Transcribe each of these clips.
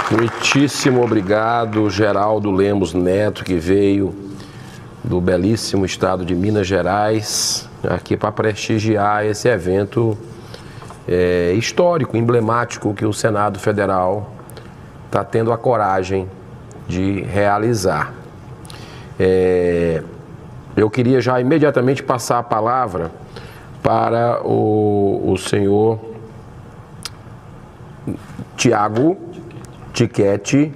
Muitíssimo obrigado, Geraldo Lemos Neto, que veio do belíssimo estado de Minas Gerais, aqui para prestigiar esse evento histórico, emblemático, que o Senado Federal está tendo a coragem de realizar. Eu queria já imediatamente passar a palavra para o senhor Tiago Tiquete,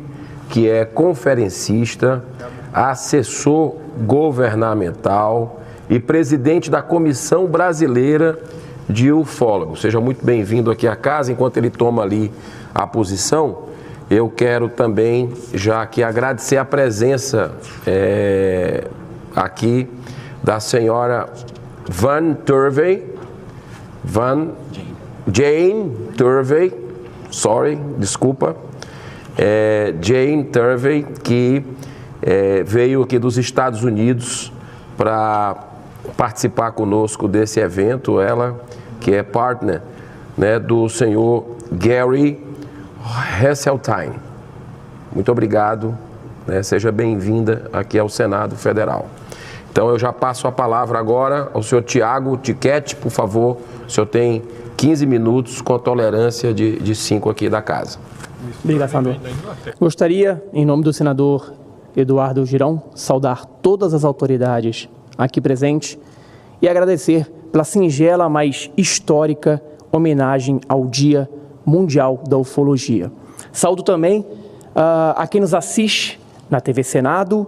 que é conferencista, assessor governamental e presidente da Comissão Brasileira de Ufólogos. Seja muito bem-vindo aqui à casa. Enquanto ele toma ali a posição, eu quero também já aqui agradecer a presença aqui da senhora Jane Turvey, desculpa, Jane Turvey, que veio aqui dos Estados Unidos para participar conosco desse evento. Ela que é partner, né, do senhor Gary Hesseltine. Muito obrigado, né, seja bem-vinda aqui ao Senado Federal. Então eu já passo a palavra agora ao senhor Tiago Tiquete, por favor. O senhor tem 15 minutos com tolerância de 5 aqui da casa. Obrigado, senador. Gostaria, em nome do senador Eduardo Girão, saudar todas as autoridades aqui presentes e agradecer pela singela, mas histórica homenagem ao Dia Mundial da Ufologia. Saúdo também a quem nos assiste na TV Senado,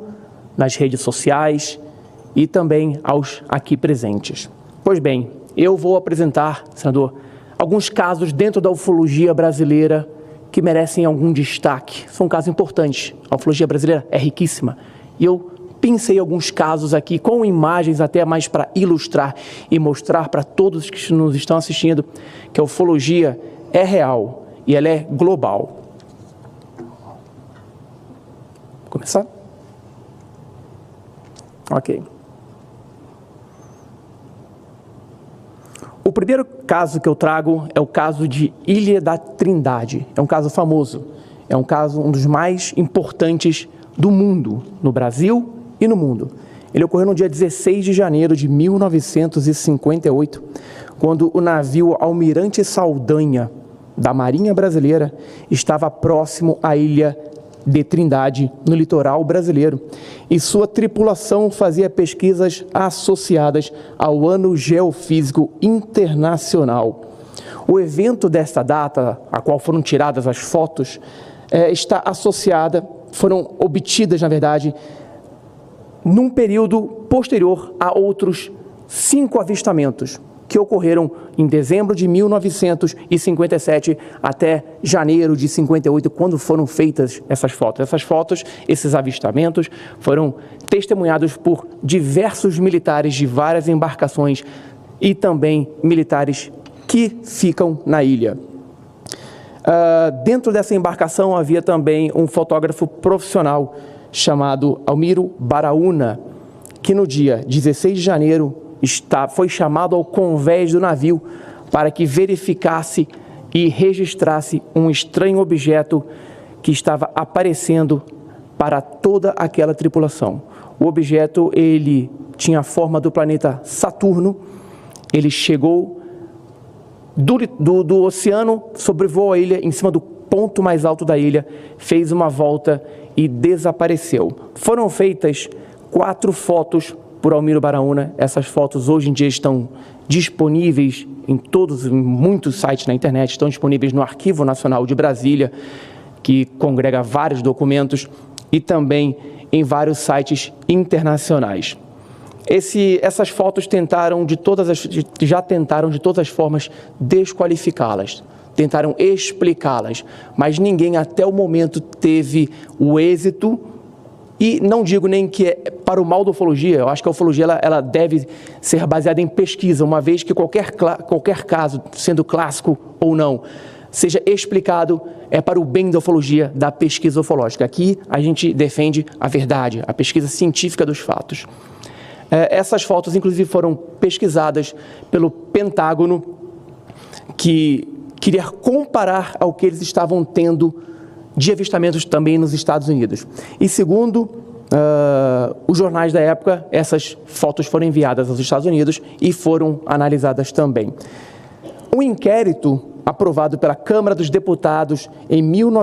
nas redes sociais e também aos aqui presentes. Pois bem, eu vou apresentar, senador, alguns casos dentro da ufologia brasileira que merecem algum destaque. São casos importantes. A ufologia brasileira é riquíssima. E eu pensei alguns casos aqui com imagens até mais para ilustrar e mostrar para todos que nos estão assistindo que a ufologia é real e ela é global. Vou começar? Ok. O primeiro caso que eu trago é o caso de Ilha da Trindade. É um caso famoso, é um caso, um dos mais importantes do mundo, no Brasil e no mundo. Ele ocorreu no dia 16 de janeiro de 1958, quando o navio Almirante Saldanha, da Marinha Brasileira, estava próximo à Ilha de Trindade, no litoral brasileiro, e sua tripulação fazia pesquisas associadas ao Ano Geofísico Internacional. O evento desta data, a qual foram tiradas as fotos, está associada, foram obtidas, na verdade, num período posterior a outros 5 avistamentos, que ocorreram em dezembro de 1957 até janeiro de 58, quando foram feitas essas fotos. Essas fotos, esses avistamentos, foram testemunhados por diversos militares de várias embarcações e também militares que ficam na ilha. Dentro dessa embarcação havia também um fotógrafo profissional chamado Almiro Baraúna, que no dia 16 de janeiro foi chamado ao convés do navio para que verificasse e registrasse um estranho objeto que estava aparecendo para toda aquela tripulação. O objeto, ele tinha a forma do planeta Saturno. Ele chegou do oceano, sobrevoou a ilha, em cima do ponto mais alto da ilha, fez uma volta e desapareceu. Foram feitas 4 fotos por Almiro Baraúna. Essas fotos hoje em dia estão disponíveis em muitos sites na internet, estão disponíveis no Arquivo Nacional de Brasília, que congrega vários documentos, e também em vários sites internacionais. Essas fotos já tentaram de todas as formas desqualificá-las, tentaram explicá-las, mas ninguém até o momento teve o êxito. E não digo nem que é para o mal da ufologia. Eu acho que a ufologia ela deve ser baseada em pesquisa, uma vez que qualquer caso, sendo clássico ou não, seja explicado, é para o bem da ufologia, da pesquisa ufológica. Aqui a gente defende a verdade, a pesquisa científica dos fatos. Essas fotos, inclusive, foram pesquisadas pelo Pentágono, que queria comparar ao que eles estavam tendo de avistamentos também nos Estados Unidos. E segundo os jornais da época, essas fotos foram enviadas aos Estados Unidos e foram analisadas também. Um inquérito aprovado pela Câmara dos Deputados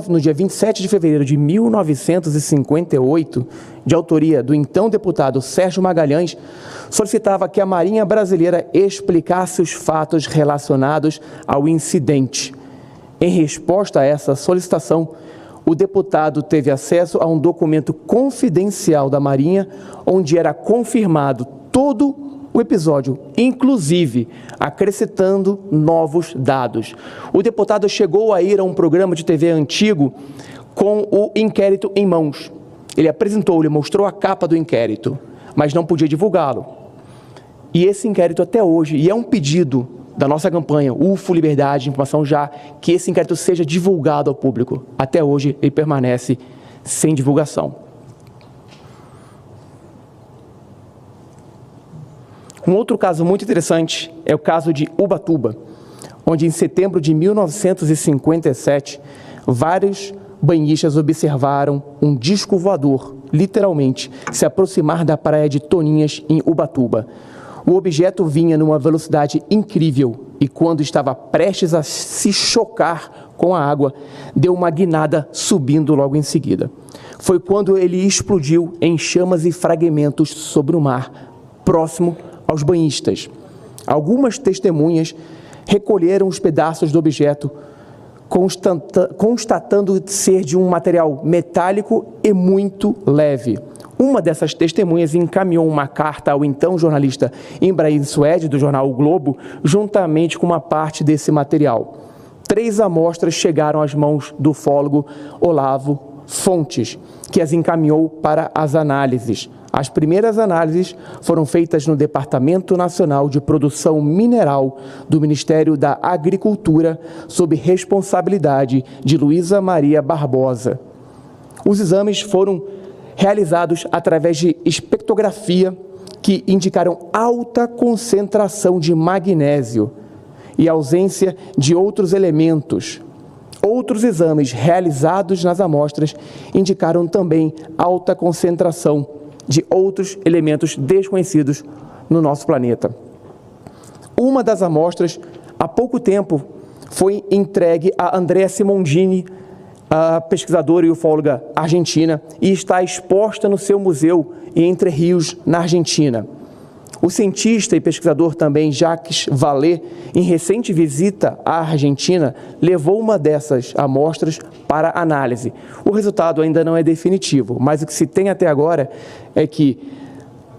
no dia 27 de fevereiro de 1958, de autoria do então deputado Sérgio Magalhães, solicitava que a Marinha Brasileira explicasse os fatos relacionados ao incidente. Em resposta a essa solicitação, o deputado teve acesso a um documento confidencial da Marinha, onde era confirmado todo o episódio, inclusive acrescentando novos dados. O deputado chegou a ir a um programa de TV antigo com o inquérito em mãos. Ele mostrou a capa do inquérito, mas não podia divulgá-lo. E esse inquérito até hoje, e é um pedido da nossa campanha UFO Liberdade de Informação já, que esse inquérito seja divulgado ao público. Até hoje ele permanece sem divulgação. Um outro caso muito interessante é o caso de Ubatuba, onde em setembro de 1957, vários banhistas observaram um disco voador, literalmente, se aproximar da praia de Toninhas, em Ubatuba. O objeto vinha numa velocidade incrível e, quando estava prestes a se chocar com a água, deu uma guinada subindo logo em seguida. Foi quando ele explodiu em chamas e fragmentos sobre o mar, próximo aos banhistas. Algumas testemunhas recolheram os pedaços do objeto, constatando ser de um material metálico e muito leve. Uma dessas testemunhas encaminhou uma carta ao então jornalista Ibrahim Suede, do jornal O Globo, juntamente com uma parte desse material. 3 amostras chegaram às mãos do ufólogo Olavo Fontes, que as encaminhou para as análises. As primeiras análises foram feitas no Departamento Nacional de Produção Mineral do Ministério da Agricultura, sob responsabilidade de Luísa Maria Barbosa. Os exames foram realizados através de espectrografia, que indicaram alta concentração de magnésio e ausência de outros elementos. Outros exames realizados nas amostras indicaram também alta concentração de outros elementos desconhecidos no nosso planeta. Uma das amostras, há pouco tempo, foi entregue a Andrea Simondini, a pesquisadora e ufóloga argentina, e está exposta no seu museu em Entre Rios, na Argentina. O cientista e pesquisador também Jacques Vallée, em recente visita à Argentina, levou uma dessas amostras para análise. O resultado ainda não é definitivo, mas o que se tem até agora é que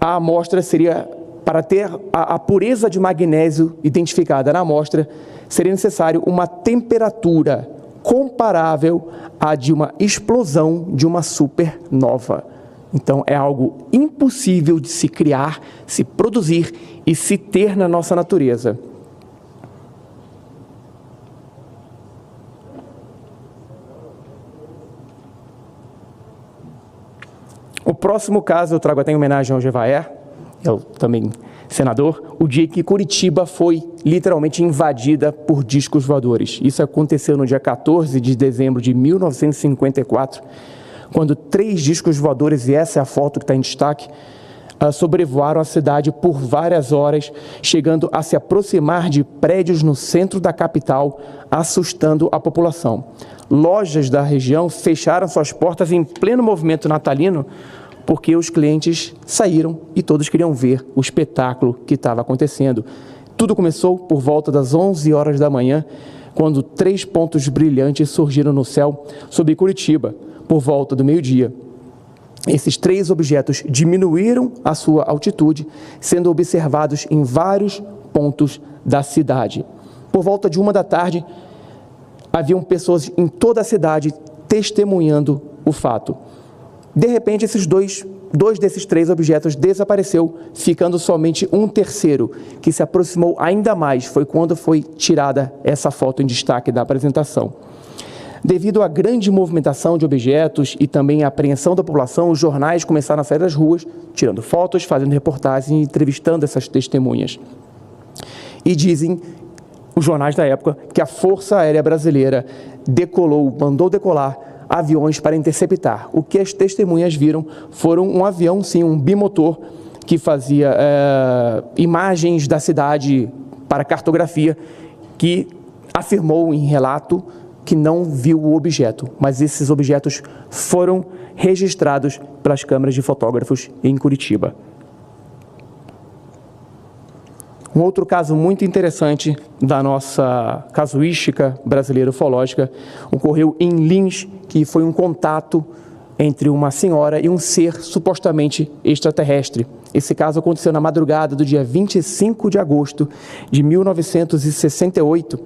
a amostra seria, para ter a pureza de magnésio identificada na amostra, seria necessário uma temperatura comparável à de uma explosão de uma supernova. Então, é algo impossível de se criar, se produzir e se ter na nossa natureza. O próximo caso eu trago até em homenagem ao Jevaer, eu também senador, o dia que Curitiba foi literalmente invadida por discos voadores. Isso aconteceu no dia 14 de dezembro de 1954, quando 3 discos voadores, e essa é a foto que está em destaque, sobrevoaram a cidade por várias horas, chegando a se aproximar de prédios no centro da capital, assustando a população. Lojas da região fecharam suas portas em pleno movimento natalino, porque os clientes saíram e todos queriam ver o espetáculo que estava acontecendo. Tudo começou por volta das 11 horas da manhã, quando 3 pontos brilhantes surgiram no céu sobre Curitiba, por volta do meio-dia. Esses 3 objetos diminuíram a sua altitude, sendo observados em vários pontos da cidade. Por volta de 1 da tarde, haviam pessoas em toda a cidade testemunhando o fato. De repente, esses dois desses 3 objetos desapareceu, ficando somente um terceiro, que se aproximou ainda mais. Foi quando foi tirada essa foto em destaque da apresentação. Devido à grande movimentação de objetos e também à apreensão da população, os jornais começaram a sair das ruas, tirando fotos, fazendo reportagens e entrevistando essas testemunhas. E dizem os jornais da época que a Força Aérea Brasileira mandou decolar aviões para interceptar. O que as testemunhas viram foram um avião, sim, um bimotor, que fazia imagens da cidade para cartografia, que afirmou em relato que não viu o objeto, mas esses objetos foram registrados pelas câmeras de fotógrafos em Curitiba. Um outro caso muito interessante da nossa casuística brasileira ufológica ocorreu em Lins, que foi um contato entre uma senhora e um ser supostamente extraterrestre. Esse caso aconteceu na madrugada do dia 25 de agosto de 1968,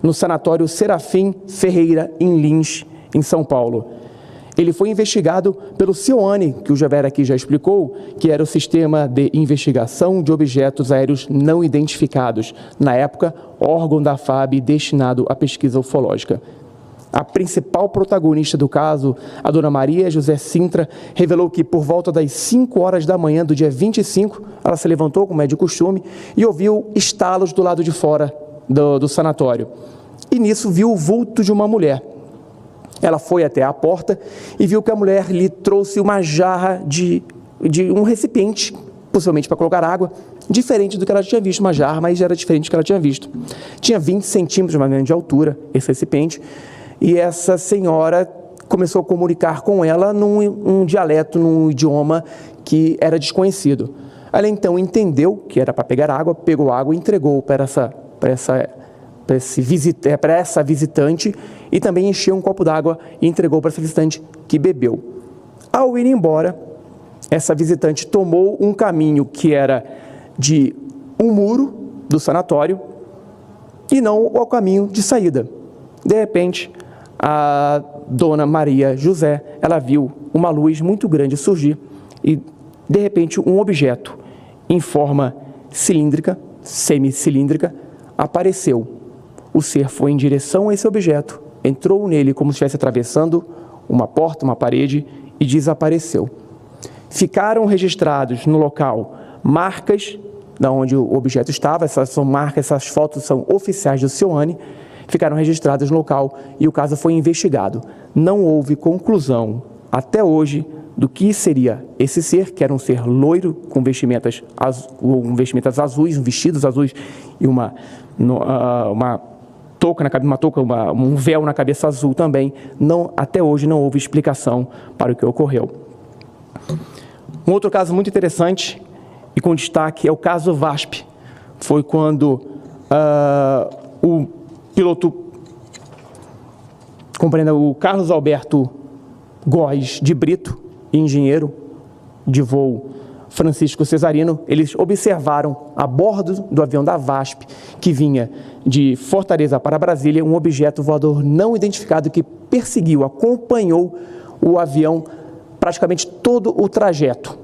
no sanatório Serafim Ferreira, em Lins, em São Paulo. Ele foi investigado pelo CIOANE, que o Javer aqui já explicou, que era o Sistema de Investigação de Objetos Aéreos Não Identificados, na época, órgão da FAB destinado à pesquisa ufológica. A principal protagonista do caso, a dona Maria José Sintra, revelou que por volta das 5 horas da manhã do dia 25, ela se levantou, como é de costume, e ouviu estalos do lado de fora do sanatório. E nisso viu o vulto de uma mulher. Ela foi até a porta e viu que a mulher lhe trouxe uma jarra de um recipiente, possivelmente para colocar água, diferente do que ela tinha visto, uma jarra, mas era diferente do que ela tinha visto. Tinha 20 centímetros mais ou menos de altura, esse recipiente, e essa senhora começou a comunicar com ela num dialeto, num idioma que era desconhecido. Ela então entendeu que era para pegar água, pegou água e entregou para essa visitante, e também encheu um copo d'água e entregou para essa visitante, que bebeu. Ao ir embora, essa visitante tomou um caminho que era de um muro do sanatório e não o caminho de saída. De repente, a dona Maria José, ela viu uma luz muito grande surgir e, de repente, um objeto em forma cilíndrica, semicilíndrica, apareceu. O ser foi em direção a esse objeto, entrou nele como se estivesse atravessando uma porta, uma parede, e desapareceu. Ficaram registrados no local marcas de onde o objeto estava, essas são marcas, essas fotos são oficiais do CIOANE, ficaram registradas no local e o caso foi investigado. Não houve conclusão até hoje do que seria esse ser, que era um ser loiro com vestimentas azuis, vestidos azuis e uma touca, um véu na cabeça azul também. Até hoje não houve explicação para o que ocorreu. Um outro caso muito interessante e com destaque é o caso VASP. Foi quando o piloto, compreenda, o Carlos Alberto Góes de Brito, engenheiro de voo Francisco Cesarino, eles observaram a bordo do avião da VASP, que vinha de Fortaleza para Brasília, um objeto voador não identificado que perseguiu, acompanhou o avião praticamente todo o trajeto.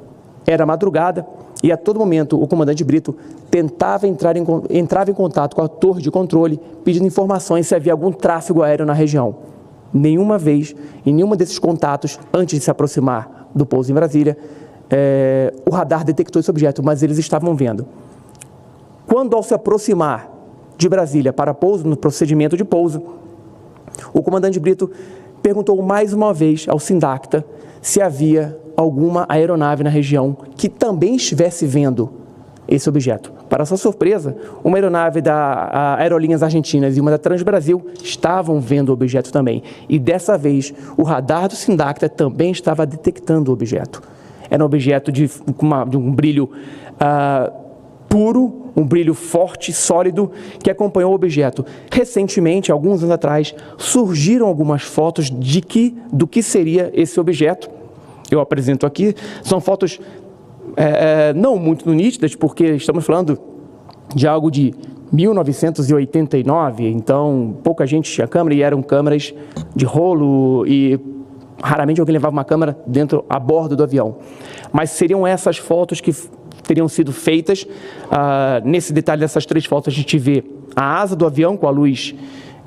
Era madrugada e a todo momento o comandante Brito tentava entrava em contato com a torre de controle, pedindo informações se havia algum tráfego aéreo na região. Nenhuma vez, em nenhum desses contatos, antes de se aproximar do pouso em Brasília, o radar detectou esse objeto, mas eles estavam vendo. Quando, ao se aproximar de Brasília para pouso, no procedimento de pouso, o comandante Brito perguntou mais uma vez ao Sindacta se havia alguma aeronave na região que também estivesse vendo esse objeto. Para sua surpresa, uma aeronave da Aerolíneas Argentinas e uma da Transbrasil estavam vendo o objeto também. E dessa vez, o radar do Sindacta também estava detectando o objeto. Era um objeto de um brilho puro, um brilho forte, sólido, que acompanhou o objeto. Recentemente, alguns anos atrás, surgiram algumas fotos do que seria esse objeto. Eu apresento aqui, são fotos não muito nítidas, porque estamos falando de algo de 1989, então pouca gente tinha câmera e eram câmeras de rolo e raramente alguém levava uma câmera a bordo do avião. Mas seriam essas fotos que teriam sido feitas. Nesse detalhe dessas 3 fotos a gente vê a asa do avião com a luz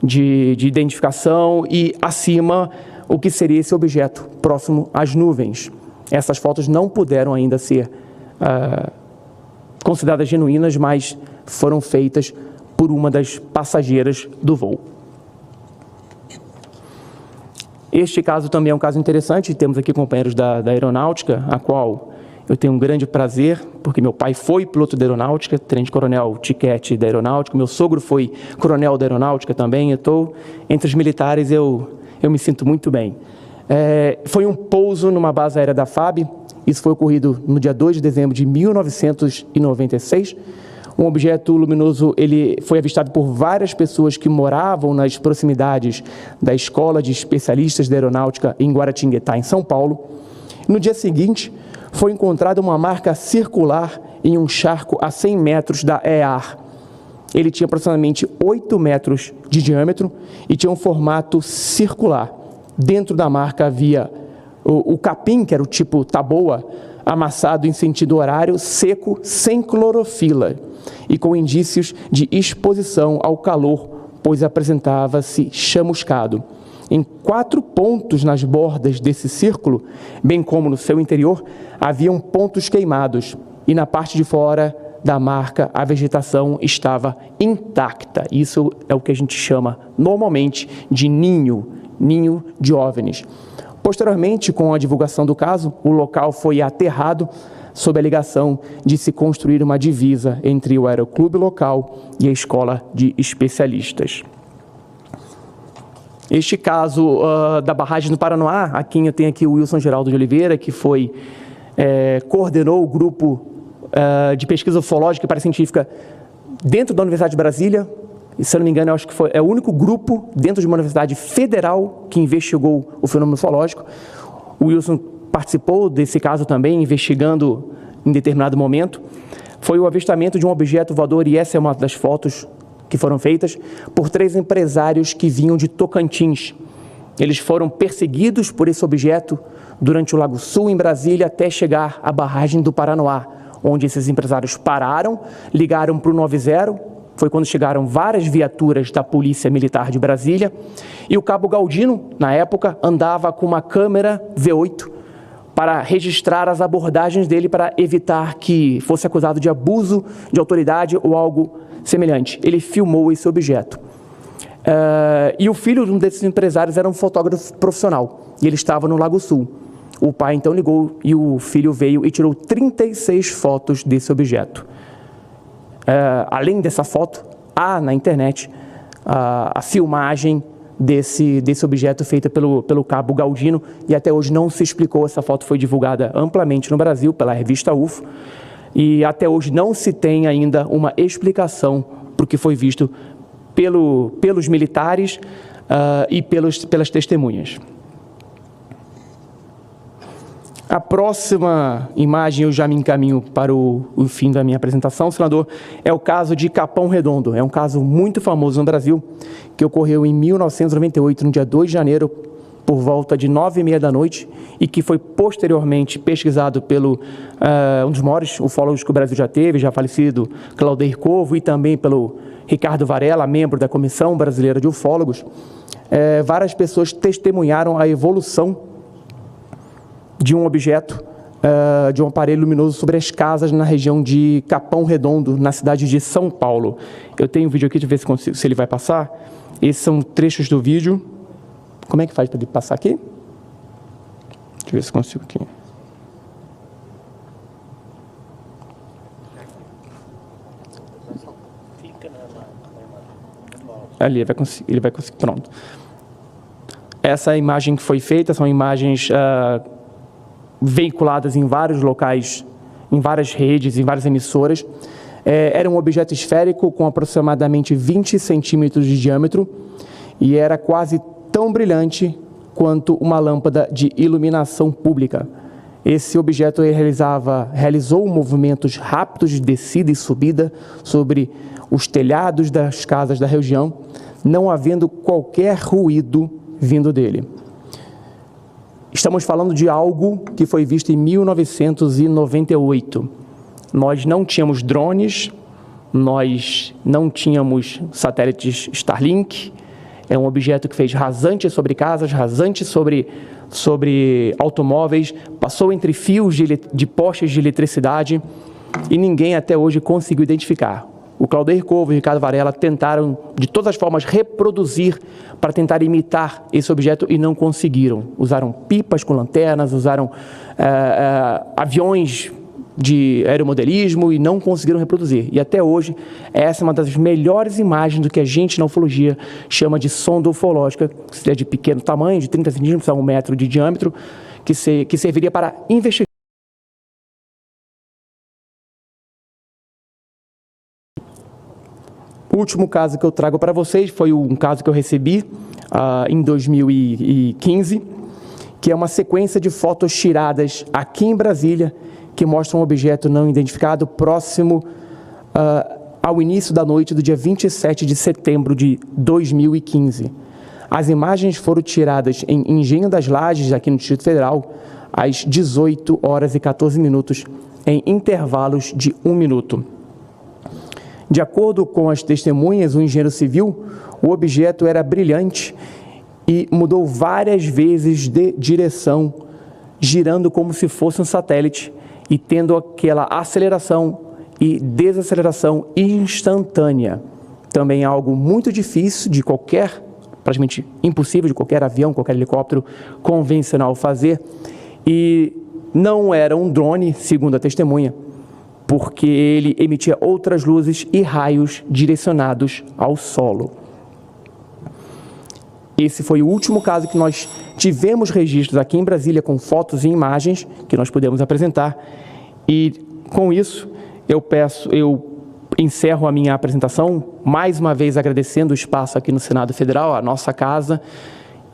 de identificação e acima o que seria esse objeto próximo às nuvens. Essas fotos não puderam ainda ser consideradas genuínas, mas foram feitas por uma das passageiras do voo. Este caso também é um caso interessante, temos aqui companheiros da aeronáutica, a qual eu tenho um grande prazer, porque meu pai foi piloto da aeronáutica, tenente-coronel Tiquete da aeronáutica, meu sogro foi coronel da aeronáutica também, eu estou entre os militares, eu me sinto muito bem. Foi um pouso numa base aérea da FAB, isso foi ocorrido no dia 2 de dezembro de 1996, um objeto luminoso ele foi avistado por várias pessoas que moravam nas proximidades da Escola de Especialistas da Aeronáutica em Guaratinguetá, em São Paulo. No dia seguinte, foi encontrada uma marca circular em um charco a 100 metros da EAR. Ele tinha aproximadamente 8 metros de diâmetro e tinha um formato circular. Dentro da marca havia o capim, que era o tipo taboa, amassado em sentido horário, seco, sem clorofila e com indícios de exposição ao calor, pois apresentava-se chamuscado. Em 4 pontos nas bordas desse círculo, bem como no seu interior, haviam pontos queimados e na parte de fora da marca a vegetação estava intacta. Isso é o que a gente chama normalmente de ninho de OVNIs. Posteriormente, com a divulgação do caso, o local foi aterrado sob a alegação de se construir uma divisa entre o aeroclube local e a escola de especialistas. Este caso da barragem do Paranoá, aqui eu tenho aqui o Wilson Geraldo de Oliveira, que coordenou o grupo de pesquisa ufológica e paracientífica dentro da Universidade de Brasília. E, se eu não me engano, eu acho que é o único grupo dentro de uma universidade federal que investigou o fenômeno ufológico. O Wilson participou desse caso também, investigando em determinado momento. Foi o avistamento de um objeto voador, e essa é uma das fotos que foram feitas, por 3 empresários que vinham de Tocantins. Eles foram perseguidos por esse objeto durante o Lago Sul, em Brasília, até chegar à barragem do Paranoá, onde esses empresários pararam, ligaram para o 90, foi quando chegaram várias viaturas da Polícia Militar de Brasília, e o cabo Galdino, na época, andava com uma câmera V8 para registrar as abordagens dele para evitar que fosse acusado de abuso de autoridade ou algo semelhante. Ele filmou esse objeto. E o filho de um desses empresários era um fotógrafo profissional, e ele estava no Lago Sul. O pai então ligou e o filho veio e tirou 36 fotos desse objeto. Além dessa foto, há na internet a filmagem desse objeto feita pelo cabo Galdino, e até hoje não se explicou. Essa foto foi divulgada amplamente no Brasil pela revista UFO, e até hoje não se tem ainda uma explicação para o que foi visto pelos militares e pelas testemunhas. A próxima imagem, eu já me encaminho para o fim da minha apresentação, senador, é o caso de Capão Redondo. É um caso muito famoso no Brasil, que ocorreu em 1998, no dia 2 de janeiro, por volta de 9h30 da noite, e que foi posteriormente pesquisado pelo um dos maiores ufólogos que o Brasil já teve, já falecido, Claudeir Corvo, e também pelo Ricardo Varela, membro da Comissão Brasileira de Ufólogos. Várias pessoas testemunharam a evolução de um objeto, de um aparelho luminoso sobre as casas na região de Capão Redondo, na cidade de São Paulo. Eu tenho um vídeo aqui, deixa eu ver se ele vai passar. Esses são trechos do vídeo. Como é que faz para ele passar aqui? Deixa eu ver se consigo aqui. Ali, ele vai conseguir, pronto. Essa imagem que foi feita são imagens veiculadas em vários locais, em várias redes, em várias emissoras. Era um objeto esférico com aproximadamente 20 centímetros de diâmetro e era quase tão brilhante quanto uma lâmpada de iluminação pública. Esse objeto realizou movimentos rápidos de descida e subida sobre os telhados das casas da região, não havendo qualquer ruído vindo dele. Estamos falando de algo que foi visto em 1998. Nós não tínhamos drones, nós não tínhamos satélites Starlink. É um objeto que fez rasante sobre casas, rasante sobre automóveis, passou entre fios de postes de eletricidade e ninguém até hoje conseguiu identificar. O Claudeir Corvo e o Ricardo Varela tentaram, de todas as formas, reproduzir para tentar imitar esse objeto e não conseguiram. Usaram pipas com lanternas, usaram aviões de aeromodelismo e não conseguiram reproduzir. E até hoje, essa é uma das melhores imagens do que a gente na ufologia chama de sonda ufológica, que seria de pequeno tamanho, de 30 centímetros a 1 metro de diâmetro, que serviria para investigar. O último caso que eu trago para vocês foi um caso que eu recebi em 2015, que é uma sequência de fotos tiradas aqui em Brasília, que mostra um objeto não identificado próximo ao início da noite do dia 27 de setembro de 2015. As imagens foram tiradas em Engenho das Lajes, aqui no Distrito Federal, às 18 horas e 14 minutos, em intervalos de 1 minuto. De acordo com as testemunhas, o engenheiro civil, o objeto era brilhante e mudou várias vezes de direção, girando como se fosse um satélite e tendo aquela aceleração e desaceleração instantânea. Também algo muito difícil de praticamente impossível de qualquer avião, qualquer helicóptero convencional fazer. E não era um drone, segundo a testemunha, porque ele emitia outras luzes e raios direcionados ao solo. Esse foi o último caso que nós tivemos registros aqui em Brasília com fotos e imagens que nós pudemos apresentar. E com isso, eu encerro a minha apresentação, mais uma vez agradecendo o espaço aqui no Senado Federal, a nossa casa,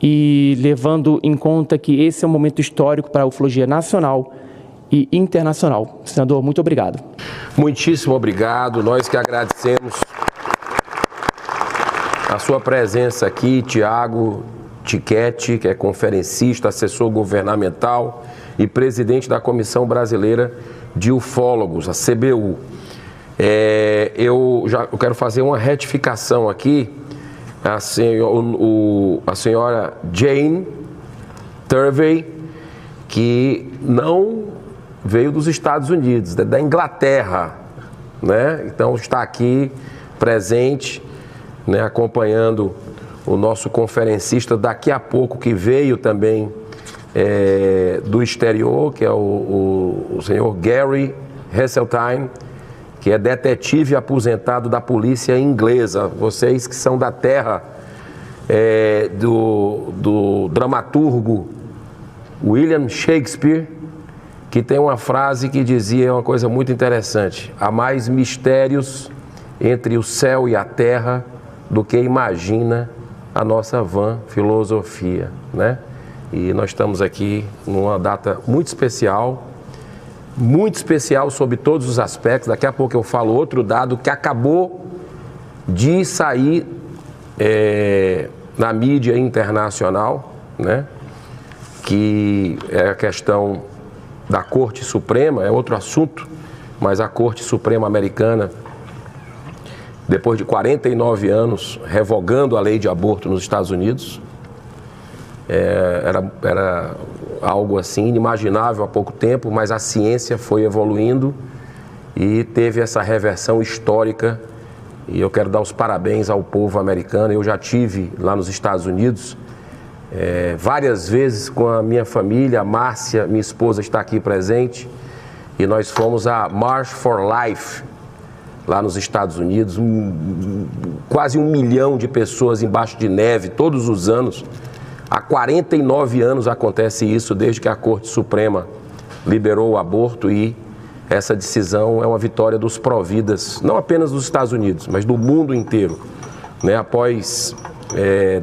e levando em conta que esse é um momento histórico para a ufologia nacional e internacional. Senador, muito obrigado. Muitíssimo obrigado. Nós que agradecemos a sua presença aqui, Tiago Tiquete, que é conferencista, assessor governamental e presidente da Comissão Brasileira de Ufólogos, a CBU. Eu quero fazer uma retificação aqui. A senhora Jane Turvey, que não veio dos Estados Unidos, da Inglaterra, né? Então está aqui presente, né, acompanhando o nosso conferencista daqui a pouco, que veio também do exterior, que é o senhor Gary Heseltine, que é detetive aposentado da polícia inglesa. Vocês que são da terra do dramaturgo William Shakespeare, que tem uma frase que dizia uma coisa muito interessante: há mais mistérios entre o céu e a terra do que imagina a nossa vã filosofia, né? E nós estamos aqui numa data muito especial sob todos os aspectos. Daqui a pouco eu falo outro dado que acabou de sair na mídia internacional, né? Que é a questão da Corte Suprema, é outro assunto, mas a Corte Suprema americana, depois de 49 anos, revogando a lei de aborto nos Estados Unidos, era algo assim inimaginável há pouco tempo, mas a ciência foi evoluindo e teve essa reversão histórica, e eu quero dar os parabéns ao povo americano. Eu já tive lá nos Estados Unidos várias vezes com a minha família. A Márcia, minha esposa, está aqui presente, e nós fomos a March for Life, lá nos Estados Unidos, quase 1 milhão de pessoas embaixo de neve todos os anos. Há 49 anos acontece isso, desde que a Corte Suprema liberou o aborto, e essa decisão é uma vitória dos pró-vidas, não apenas dos Estados Unidos, mas do mundo inteiro, né? Após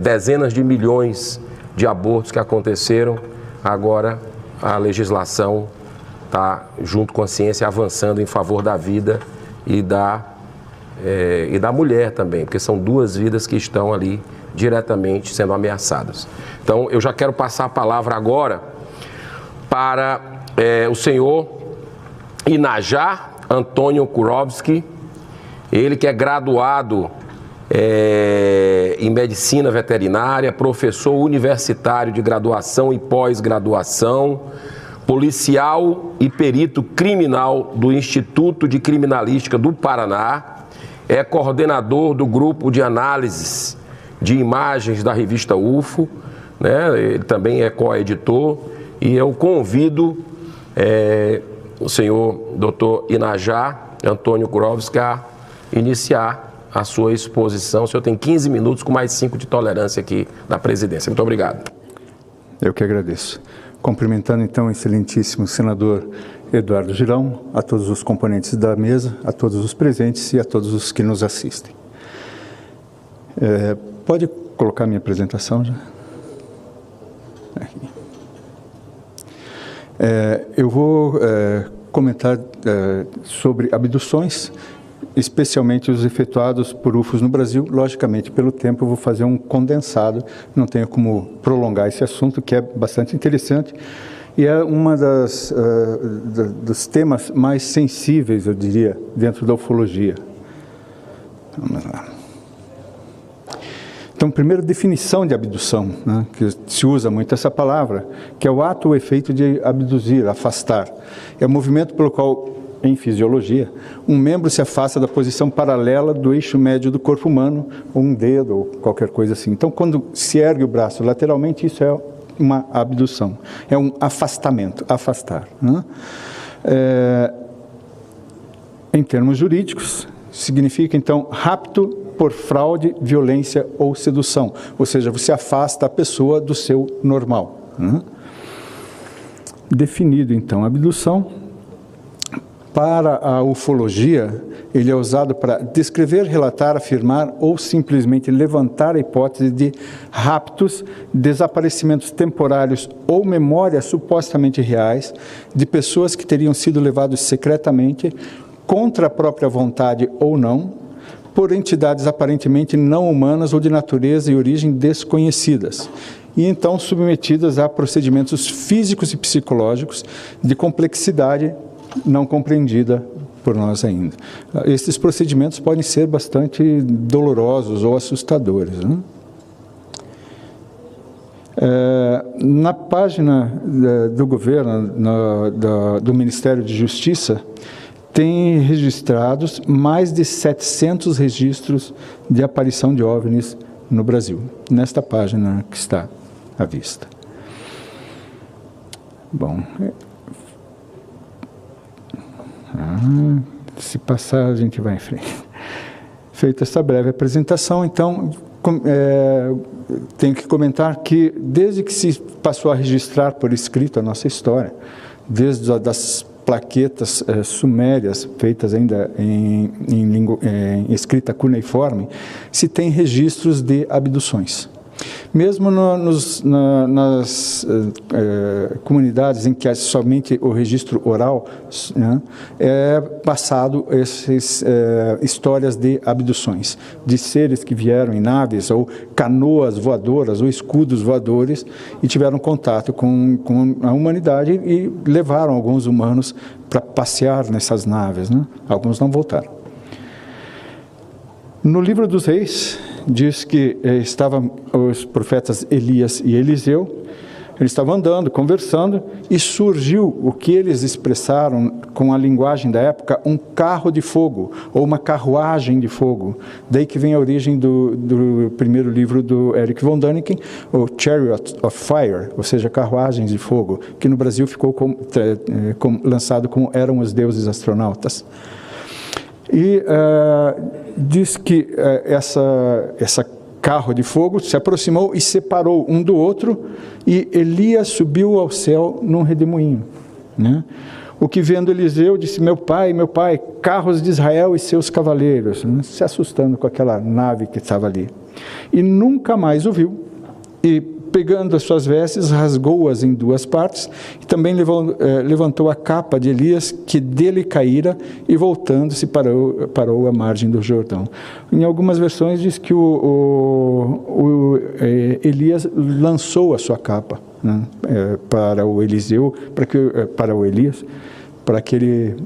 dezenas de milhões de abortos que aconteceram, agora a legislação está, junto com a ciência, avançando em favor da vida e da mulher também, porque são 2 vidas que estão ali diretamente sendo ameaçadas. Então, eu já quero passar a palavra agora para o senhor Inajar Antônio Kurovski, ele que é graduado em medicina veterinária, professor universitário de graduação e pós-graduação, policial e perito criminal do Instituto de Criminalística do Paraná. é coordenador do grupo de análises de imagens da revista UFO, né? Ele também é coeditor, e eu convido o senhor Dr. Inajá Antônio Kurovski a iniciar a sua exposição. O senhor tem 15 minutos com mais 5 de tolerância aqui da presidência. Muito obrigado. Eu que agradeço. Cumprimentando então o excelentíssimo senador Eduardo Girão, a todos os componentes da mesa, a todos os presentes e a todos os que nos assistem. Pode colocar minha apresentação já? Aqui. Eu vou comentar sobre abduções, especialmente os efetuados por UFOs no Brasil. Logicamente, pelo tempo, eu vou fazer um condensado, não tenho como prolongar esse assunto, que é bastante interessante, e é uma dos temas mais sensíveis, eu diria, dentro da ufologia. Vamos lá. Então, primeiro, definição de abdução, né, que se usa muito essa palavra, que é o ato ou efeito de abduzir, afastar. É o movimento pelo qual, em fisiologia, um membro se afasta da posição paralela do eixo médio do corpo humano, ou um dedo, ou qualquer coisa assim. Então, quando se ergue o braço lateralmente, isso é uma abdução, é um afastamento, afastar. Né? Em termos jurídicos, significa, então, rapto por fraude, violência ou sedução, ou seja, você afasta a pessoa do seu normal. Né? Definido, então, a abdução, para a ufologia, ele é usado para descrever, relatar, afirmar ou simplesmente levantar a hipótese de raptos, desaparecimentos temporários ou memórias supostamente reais de pessoas que teriam sido levadas secretamente, contra a própria vontade ou não, por entidades aparentemente não humanas ou de natureza e origem desconhecidas, e então submetidas a procedimentos físicos e psicológicos de complexidade não compreendida por nós ainda. Esses procedimentos podem ser bastante dolorosos ou assustadores, né? Na página do governo, do Ministério de Justiça, tem registrados mais de 700 registros de aparição de OVNIs no Brasil, nesta página que está à vista. Bom, se passar a gente vai em frente. Feita essa breve apresentação, então, tenho que comentar que desde que se passou a registrar por escrito a nossa história, desde das plaquetas sumérias, feitas ainda em escrita cuneiforme, se tem registros de abduções. Mesmo nas comunidades em que há somente o registro oral, né, é passado essas histórias de abduções, de seres que vieram em naves, ou canoas voadoras, ou escudos voadores, e tiveram contato com a humanidade e levaram alguns humanos para passear nessas naves, né? Alguns não voltaram. No livro dos Reis, diz que estavam os profetas Elias e Eliseu, eles estavam andando, conversando, e surgiu o que eles expressaram com a linguagem da época, um carro de fogo, ou uma carruagem de fogo. Daí que vem a origem do primeiro livro do Erich von Däniken, o Chariot of Fire, ou seja, carruagens de fogo, que no Brasil ficou lançado como Eram os Deuses Astronautas. E diz que essa carro de fogo se aproximou e separou um do outro, e Elias subiu ao céu num redemoinho, né? O que vendo Eliseu disse: meu pai, carros de Israel e seus cavaleiros, né? Se assustando com aquela nave que estava ali. E nunca mais o viu, e pegando as suas vestes, rasgou-as em duas partes, e também levantou a capa de Elias, que dele caíra, e voltando-se parou à margem do Jordão. Em algumas versões diz que Elias lançou a sua capa, né, para o Eliseu, para o Elias, para que ele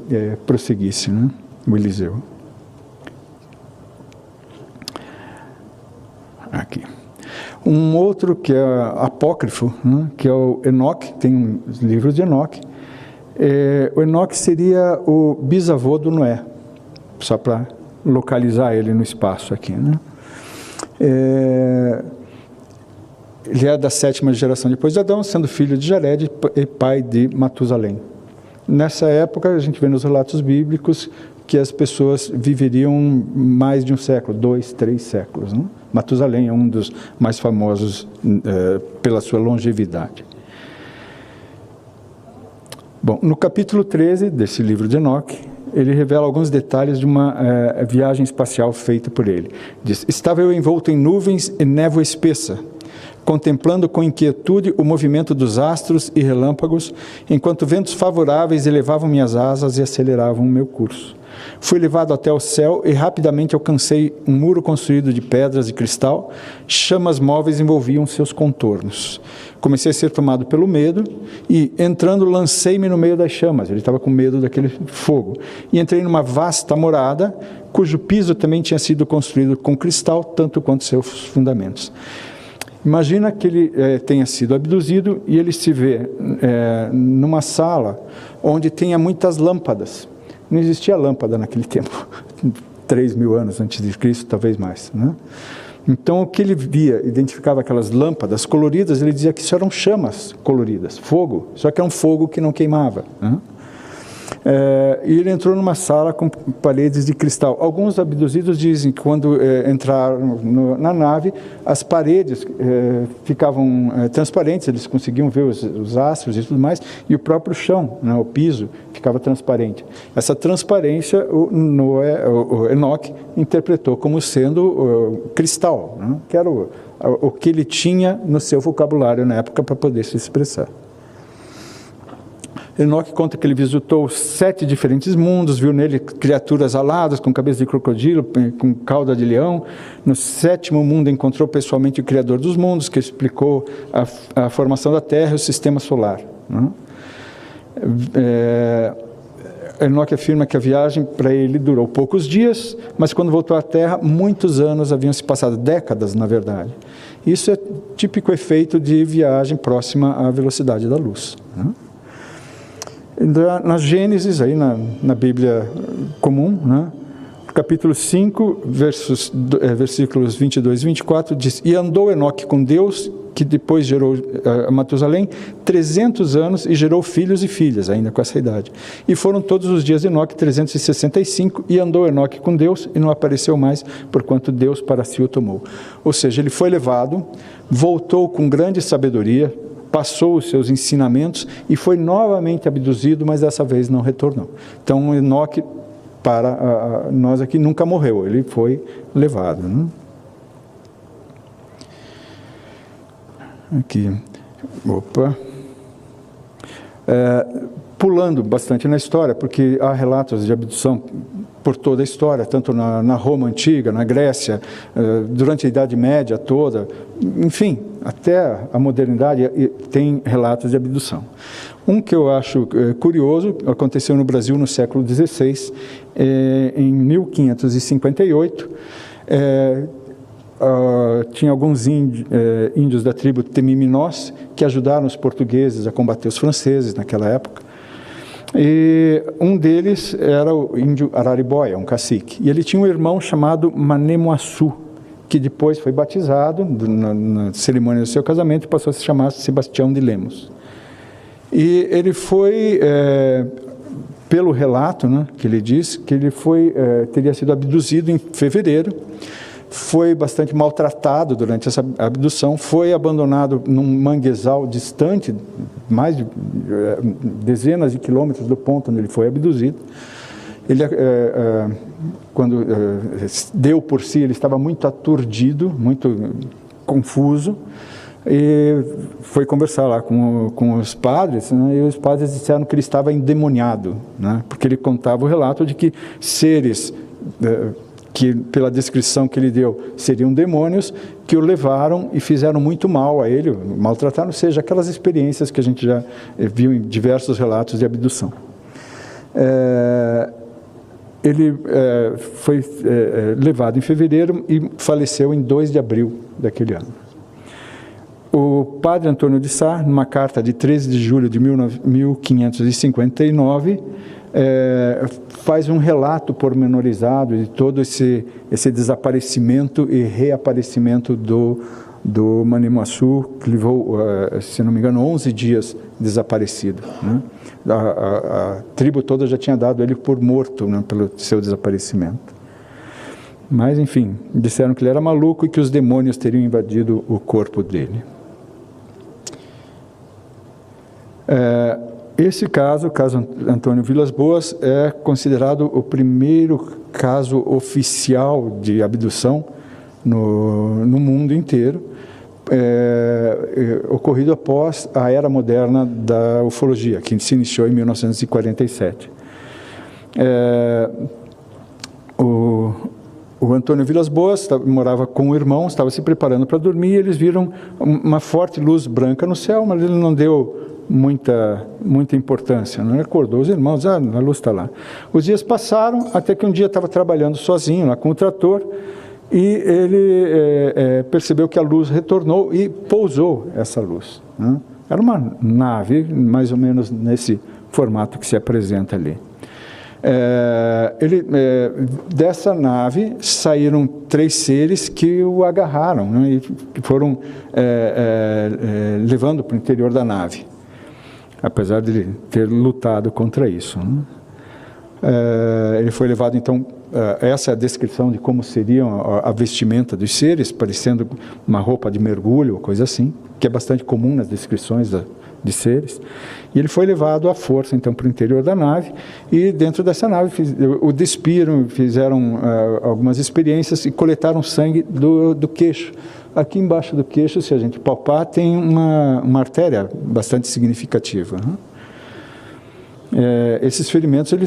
prosseguisse, né, o Eliseu. Aqui. Um outro que é apócrifo, né, que é o Enoque, tem os livros de Enoque. O Enoque seria o bisavô do Noé, só para localizar ele no espaço aqui, né? Ele é da 7ª geração depois de Adão, sendo filho de Jared e pai de Matusalém. Nessa época, a gente vê nos relatos bíblicos que as pessoas viveriam mais de um século, 2, 3 séculos, né? Matusalém é um dos mais famosos pela sua longevidade. Bom, no capítulo 13 desse livro de Enoque, ele revela alguns detalhes de uma viagem espacial feita por ele. Diz: estava eu envolto em nuvens e névoa espessa, contemplando com inquietude o movimento dos astros e relâmpagos, enquanto ventos favoráveis elevavam minhas asas e aceleravam o meu curso. Fui levado até o céu e rapidamente alcancei um muro construído de pedras e cristal. Chamas móveis envolviam seus contornos. Comecei a ser tomado pelo medo e, entrando, lancei-me no meio das chamas. Ele estava com medo daquele fogo. E entrei numa vasta morada, cujo piso também tinha sido construído com cristal, tanto quanto seus fundamentos. Imagina que ele tenha sido abduzido e ele se vê numa sala onde tenha muitas lâmpadas. Não existia lâmpada naquele tempo, 3.000 anos antes de Cristo, talvez mais, né? Então, o que ele via, identificava aquelas lâmpadas coloridas, ele dizia que isso eram chamas coloridas, fogo, só que era um fogo que não queimava, né? E ele entrou numa sala com paredes de cristal. Alguns abduzidos dizem que quando entraram na nave, as paredes ficavam transparentes, eles conseguiam ver os astros e tudo mais, e o próprio chão, né, o piso, ficava transparente. Essa transparência o Enoque interpretou como sendo cristal, né, que era o que ele tinha no seu vocabulário na época para poder se expressar. Enoque conta que ele visitou 7 diferentes mundos, viu nele criaturas aladas, com cabeça de crocodilo, com cauda de leão. No 7º mundo encontrou pessoalmente o Criador dos mundos, que explicou a formação da Terra e o Sistema Solar, né? Enoque afirma que a viagem para ele durou poucos dias, mas quando voltou à Terra, muitos anos haviam se passado, décadas na verdade. Isso é típico efeito de viagem próxima à velocidade da luz, né? Na Gênesis, aí na Bíblia comum, né, capítulo 5, versículos 22 e 24, diz: e andou Enoque com Deus, que depois gerou Matusalém, 300 anos e gerou filhos e filhas, ainda com essa idade. E foram todos os dias de Enoque 365, e andou Enoque com Deus, e não apareceu mais, porquanto Deus para si o tomou. Ou seja, ele foi levado, voltou com grande sabedoria, passou os seus ensinamentos e foi novamente abduzido, mas dessa vez não retornou. Então, Enoque, para nós aqui, nunca morreu, ele foi levado, né? Aqui, pulando bastante na história, porque há relatos de abdução por toda a história, tanto na Roma Antiga, na Grécia, durante a Idade Média toda, enfim, até a modernidade tem relatos de abdução. Um que eu acho curioso, aconteceu no Brasil no século XVI, em 1558, tinha alguns índios da tribo Temiminós que ajudaram os portugueses a combater os franceses naquela época. E um deles era o índio Araribóia, um cacique. E ele tinha um irmão chamado Manemuaçu, que depois foi batizado na cerimônia do seu casamento e passou a se chamar Sebastião de Lemos. E ele foi, pelo relato, né, que ele diz, que ele teria sido abduzido em fevereiro, foi bastante maltratado durante essa abdução, foi abandonado num manguezal distante, mais de dezenas de quilômetros do ponto onde ele foi abduzido. Ele, quando deu por si, ele estava muito aturdido, muito confuso, e foi conversar lá com os padres, né, e os padres disseram que ele estava endemoniado, né, porque ele contava o relato de que seres que, pela descrição que ele deu, seriam demônios, que o levaram e fizeram muito mal a ele, maltrataram, ou seja, aquelas experiências que a gente já viu em diversos relatos de abdução. Ele foi levado em fevereiro e faleceu em 2 de abril daquele ano. O padre Antônio de Sá, numa carta de 13 de julho de 1559, faz um relato pormenorizado de todo esse desaparecimento e reaparecimento do Manemaçu, que levou, se não me engano, 11 dias desaparecido, né? A tribo toda já tinha dado ele por morto, né, pelo seu desaparecimento. Mas, enfim, disseram que ele era maluco e que os demônios teriam invadido o corpo dele. Esse caso, o caso Antônio Vilas Boas, é considerado o primeiro caso oficial de abdução no mundo inteiro, ocorrido após a era moderna da ufologia, que se iniciou em 1947. O Antônio Vilas Boas morava com o irmão, estava se preparando para dormir, e eles viram uma forte luz branca no céu, mas ele não deu muita importância, não acordou os irmãos, a luz está lá. Os dias passaram, até que um dia estava trabalhando sozinho lá com o trator, e ele percebeu que a luz retornou e pousou essa luz, né? Era uma nave, mais ou menos nesse formato que se apresenta ali. Dessa nave saíram 3 seres que o agarraram, né, e foram levando para o interior da nave, apesar de ele ter lutado contra isso, né? Ele foi levado, então, essa é a descrição de como seriam a vestimenta dos seres, parecendo uma roupa de mergulho, coisa assim, que é bastante comum nas descrições de seres. E ele foi levado à força, então, para o interior da nave, e dentro dessa nave o despiram, fizeram algumas experiências e coletaram sangue do queixo. Aqui embaixo do queixo, se a gente palpar, tem uma artéria bastante significativa, né? Esses ferimentos, ele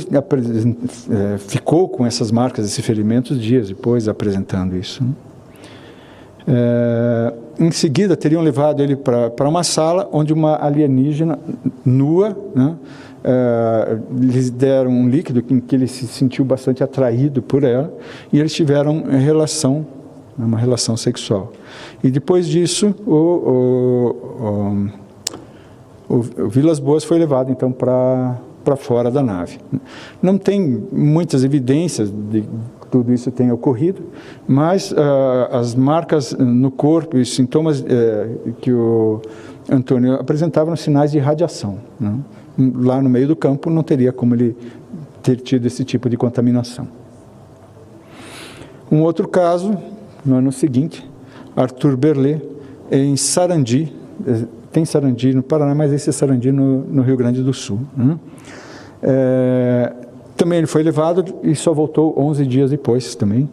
ficou com essas marcas, esses ferimentos, dias depois, apresentando isso, né? Em seguida, teriam levado ele para uma sala onde uma alienígena nua, né, lhes deram um líquido em que ele se sentiu bastante atraído por ela, e eles tiveram uma relação sexual. E depois disso, o Vilas Boas foi levado, então, para fora da nave. Não tem muitas evidências de que tudo isso tenha ocorrido, mas as marcas no corpo e os sintomas que o Antônio apresentava eram sinais de radiação, né? Lá no meio do campo não teria como ele ter tido esse tipo de contaminação. Um outro caso, no ano seguinte, Arthur Berlet, em Sarandi. Tem Sarandi no Paraná, mas esse é Sarandi no Rio Grande do Sul, né? Também ele foi levado e só voltou 11 dias depois também.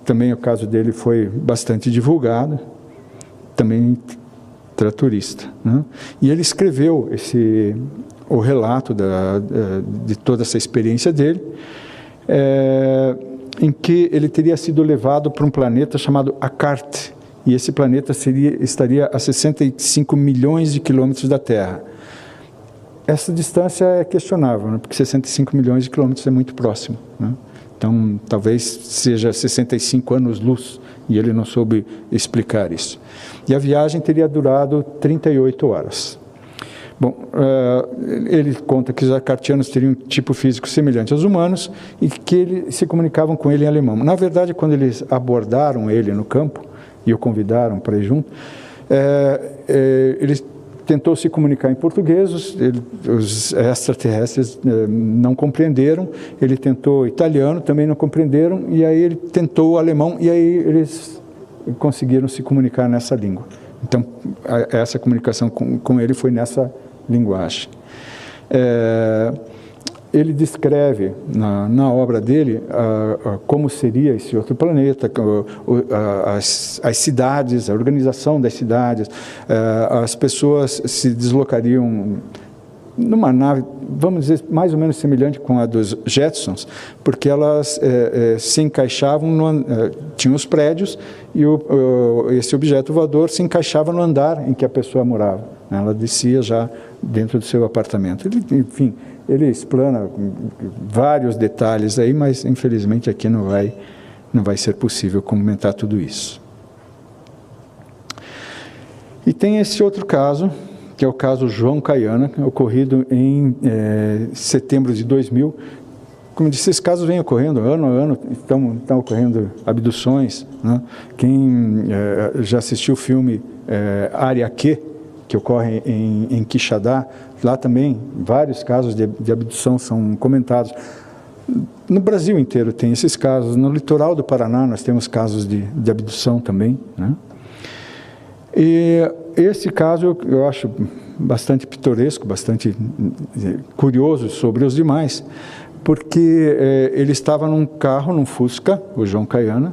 Também o caso dele foi bastante divulgado, também tratorista, né? E ele escreveu o relato de toda essa experiência dele, em que ele teria sido levado para um planeta chamado Akart, e esse planeta estaria a 65 milhões de quilômetros da Terra. Essa distância é questionável, né? Porque 65 milhões de quilômetros é muito próximo, né? Então, talvez seja 65 anos-luz, e ele não soube explicar isso. E a viagem teria durado 38 horas. Bom, ele conta que os acartianos teriam um tipo físico semelhante aos humanos e que eles se comunicavam com ele em alemão. Na verdade, quando eles abordaram ele no campo e o convidaram para ir junto, eles tentou se comunicar em português, os extraterrestres não compreenderam, ele tentou italiano, também não compreenderam, e aí ele tentou alemão, e aí eles conseguiram se comunicar nessa língua. Então, essa comunicação com ele foi nessa linguagem. Ele descreve na obra dele como seria esse outro planeta, as cidades, a organização das cidades, as pessoas se deslocariam numa nave, vamos dizer, mais ou menos semelhante com a dos Jetsons, porque elas se encaixavam, tinham os prédios e esse objeto voador se encaixava no andar em que a pessoa morava. Ela descia já dentro do seu apartamento. Enfim, ele explana vários detalhes aí, mas infelizmente aqui não vai ser possível comentar tudo isso. E tem esse outro caso, que é o caso João Caiana, ocorrido em setembro de 2000. Como eu disse, esses casos vêm ocorrendo ano a ano, estão ocorrendo abduções, né? Quem já assistiu o filme Área Q, que ocorre em Quixadá, lá também vários casos de abdução são comentados. No Brasil inteiro tem esses casos, no litoral do Paraná nós temos casos de abdução também, né? E esse caso eu acho bastante pitoresco, bastante curioso sobre os demais, porque ele estava num carro, num Fusca, o João Caiana,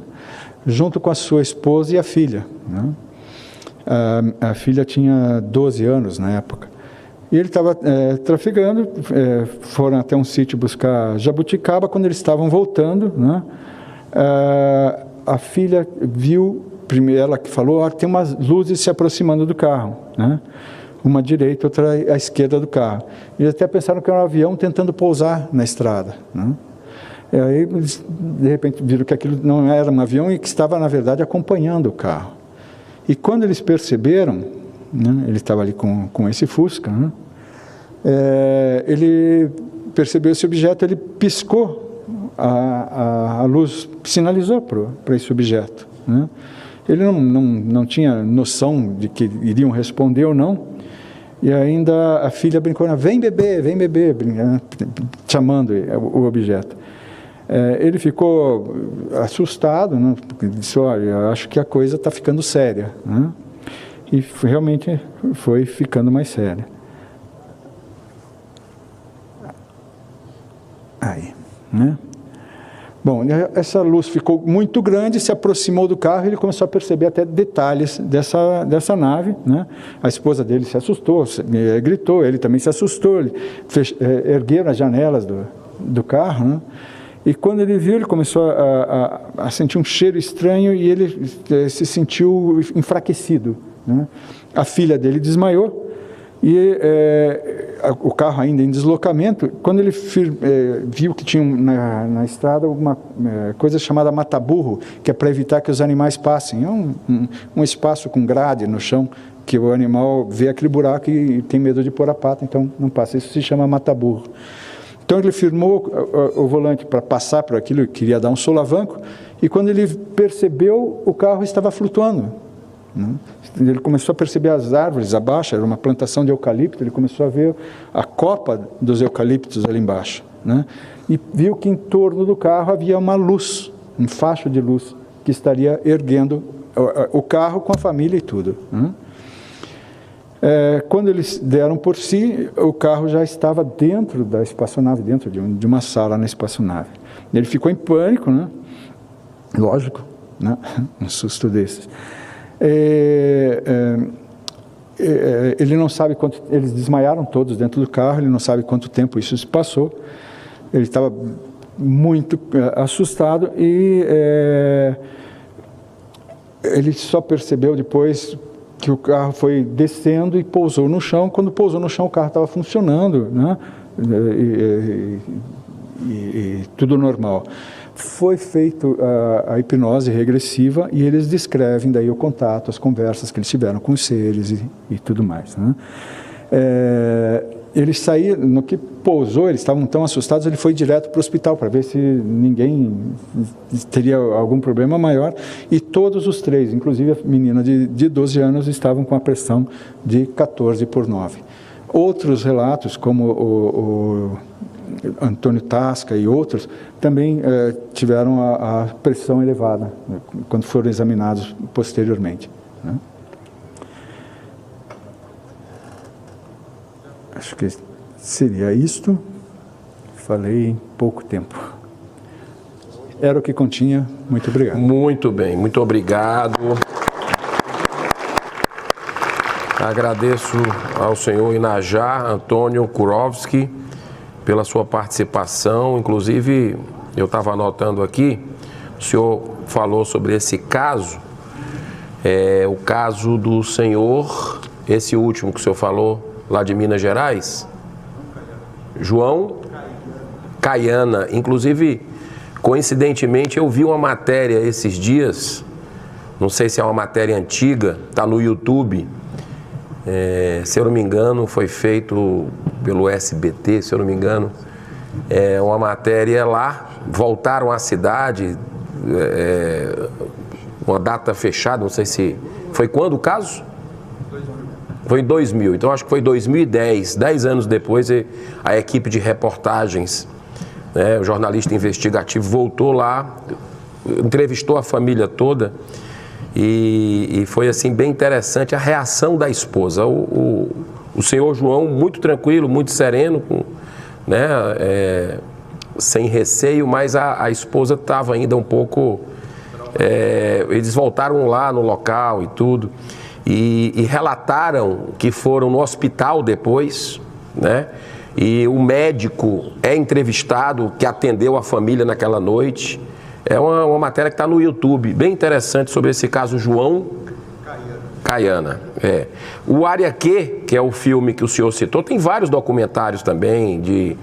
junto com a sua esposa e a filha, né? A filha tinha 12 anos na época. E ele estava trafegando, foram até um sítio buscar jabuticaba. Quando eles estavam voltando, né, a filha viu, primeiro ela que falou, tem umas luzes se aproximando do carro, né? Uma à direita, outra à esquerda do carro. Eles até pensaram que era um avião tentando pousar na estrada, né? E aí, eles, de repente, viram que aquilo não era um avião e que estava, na verdade, acompanhando o carro. E quando eles perceberam, né, ele estava ali com esse Fusca, né, ele percebeu esse objeto, ele piscou a luz, sinalizou para esse objeto, né? Ele não tinha noção de que iriam responder ou não, e ainda a filha brincou, vem bebê, chamando o objeto. Ele ficou assustado, né, porque disse, olha, eu acho que a coisa está ficando séria, né? E realmente foi ficando mais séria. Aí, né? Bom, essa luz ficou muito grande, se aproximou do carro e ele começou a perceber até detalhes dessa nave, né? A esposa dele se assustou, gritou, ele também se assustou, ergueram as janelas do carro, né? E quando ele viu, ele começou a sentir um cheiro estranho e ele se sentiu enfraquecido, né? A filha dele desmaiou e o carro ainda em deslocamento, quando ele viu que tinha na estrada alguma coisa chamada mata-burro, que é para evitar que os animais passem. É um espaço com grade no chão, que o animal vê aquele buraco e tem medo de pôr a pata, então não passa. Isso se chama mata-burro. Então ele firmou o volante para passar por aquilo, queria dar um solavanco, e quando ele percebeu, o carro estava flutuando, né? Ele começou a perceber as árvores abaixo, era uma plantação de eucalipto, ele começou a ver a copa dos eucaliptos ali embaixo, né? E viu que em torno do carro havia uma luz, um facho de luz, que estaria erguendo o carro com a família e tudo, né? Quando eles deram por si, o carro já estava dentro da espaçonave, dentro de uma sala na espaçonave. Ele ficou em pânico, né? Lógico, né? Um susto desses. Ele não sabe quanto... Eles desmaiaram todos dentro do carro, ele não sabe quanto tempo isso se passou. Ele estava muito assustado e ele só percebeu depois que o carro foi descendo e pousou no chão. Quando pousou no chão, o carro estava funcionando, né? E tudo normal. Foi feito a hipnose regressiva e eles descrevem daí o contato, as conversas que eles tiveram com os seres e tudo mais, né? Eles saíram, no que pousou, eles estavam tão assustados, ele foi direto para o hospital para ver se ninguém teria algum problema maior, e todos os três, inclusive a menina de 12 anos, estavam com a pressão de 14/9. Outros relatos, como o Antônio Tasca e outros, também tiveram a pressão elevada, né, quando foram examinados posteriormente, né? Acho que seria isto. Falei em pouco tempo. Era o que continha. Muito obrigado. Muito bem, muito obrigado. Agradeço ao senhor Inajá Antônio Kurovski pela sua participação. Inclusive, eu estava anotando aqui, o senhor falou sobre esse caso, o caso do senhor, esse último que o senhor falou, lá de Minas Gerais, João Caiana. Inclusive, coincidentemente, eu vi uma matéria esses dias, não sei se é uma matéria antiga, está no YouTube, se eu não me engano, foi feito pelo SBT, se eu não me engano, uma matéria lá, voltaram à cidade, uma data fechada, não sei se... Foi quando o caso? Foi em 2000, então acho que foi 2010, 10 anos depois, a equipe de reportagens, o jornalista investigativo voltou lá, entrevistou a família toda e foi assim bem interessante a reação da esposa. O senhor João muito tranquilo, muito sereno, sem receio, mas a esposa estava ainda um pouco... eles voltaram lá no local e tudo, e relataram que foram no hospital depois, e o médico é entrevistado, que atendeu a família naquela noite. É uma matéria que está no YouTube, bem interessante sobre esse caso João Caiana. O Área Q, que é o filme que o senhor citou, tem vários documentários também de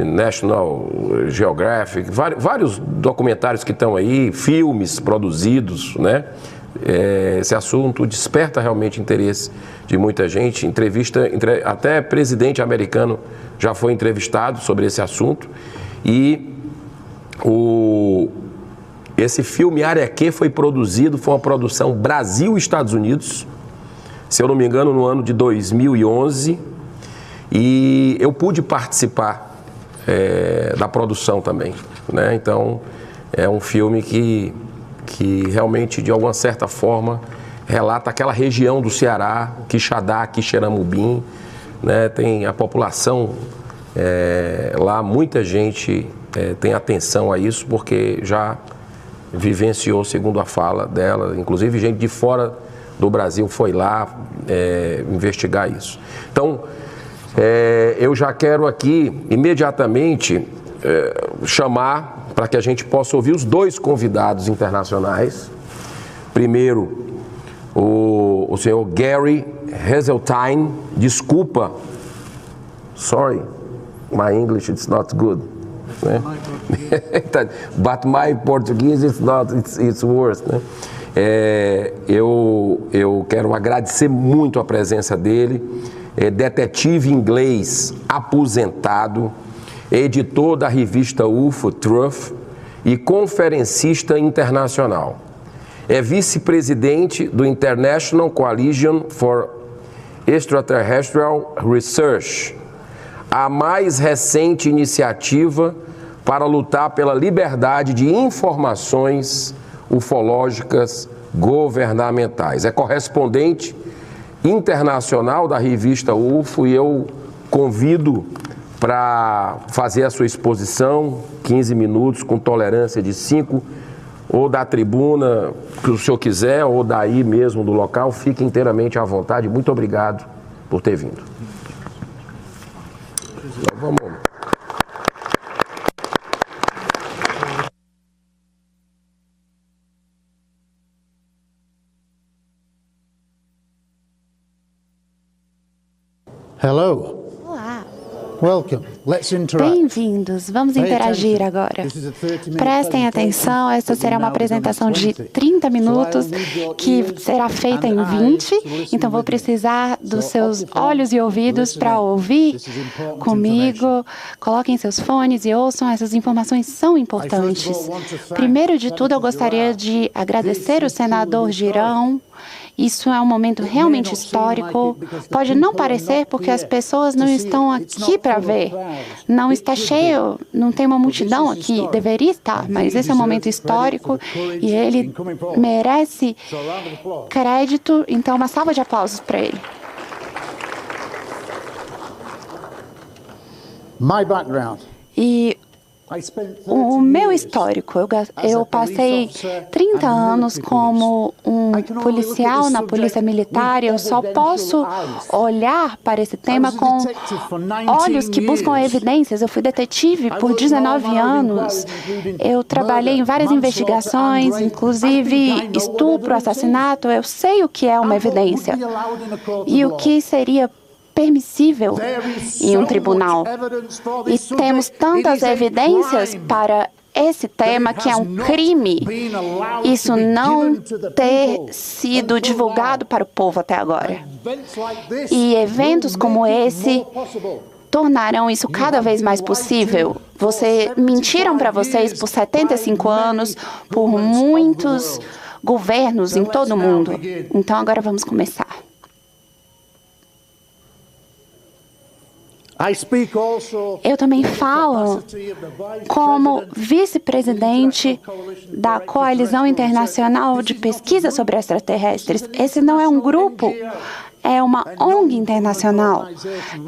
National Geographic, vários documentários que estão aí, filmes produzidos, esse assunto desperta realmente interesse de muita gente. Até presidente americano já foi entrevistado sobre esse assunto. E esse filme Área Q foi uma produção Brasil e Estados Unidos, se eu não me engano, no ano de 2011, e eu pude participar da produção também, Então, é um filme que realmente, de alguma certa forma, relata aquela região do Ceará, Quixadá, Quixeramobim, tem a população lá, muita gente tem atenção a isso, porque já vivenciou, segundo a fala dela, inclusive gente de fora do Brasil foi lá investigar isso. Então, eu já quero aqui, imediatamente, chamar para que a gente possa ouvir os dois convidados internacionais. Primeiro, o senhor Gary Heseltine. Desculpa, sorry, my English is not good. But my Portuguese is not, it's worse. Eu quero agradecer muito a presença dele. Detetive inglês aposentado, editor da revista UFO Truth e conferencista internacional. É vice-presidente do International Coalition for Extraterrestrial Research, a mais recente iniciativa para lutar pela liberdade de informações ufológicas governamentais. É correspondente internacional da revista UFO e eu convido para fazer a sua exposição, 15 minutos, com tolerância de 5, ou da tribuna, que o senhor quiser, ou daí mesmo do local, fique inteiramente à vontade. Muito obrigado por ter vindo. Então, vamos. Hello. Olá. Welcome. Let's interact. Bem-vindos. Vamos interagir agora. Prestem atenção, esta será uma apresentação de 30 minutos que será feita em 20, então vou precisar dos seus olhos e ouvidos para ouvir comigo. Coloquem seus fones e ouçam, essas informações são importantes. Primeiro de tudo, eu gostaria de agradecer o senador Girão. Isso é um momento realmente histórico. Pode não parecer porque as pessoas não estão aqui para ver. Não está cheio, não tem uma multidão aqui. Deveria estar, mas esse é um momento histórico e ele merece crédito. Então, uma salva de aplausos para ele. E o meu histórico, eu passei 30 anos como um policial na polícia militar e eu só posso olhar para esse tema com olhos que buscam evidências. Eu fui detetive por 19 anos. Eu trabalhei em várias investigações, inclusive estupro, assassinato. Eu sei o que é uma evidência e o que seria permissível em um tribunal. E temos tantas evidências para esse tema, que é um crime, isso não ter sido divulgado para o povo até agora. E eventos como esse tornarão isso cada vez mais possível. Mentiram para vocês por 75 anos, por muitos governos em todo o mundo. Então agora vamos começar. Eu também falo como vice-presidente da Coalizão Internacional de Pesquisa sobre Extraterrestres. Esse não é um grupo, é uma ONG internacional,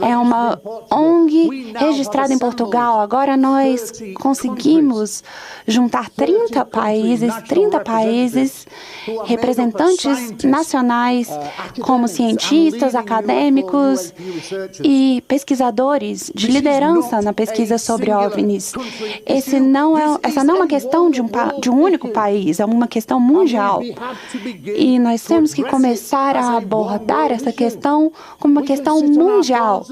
é uma ONG registrada em Portugal. Agora nós conseguimos juntar 30 países, representantes nacionais, como cientistas, acadêmicos e pesquisadores de liderança na pesquisa sobre OVNIs. Essa não é uma questão de um único país, é uma questão mundial. E nós temos que começar a abordar essa questão como uma questão mundial.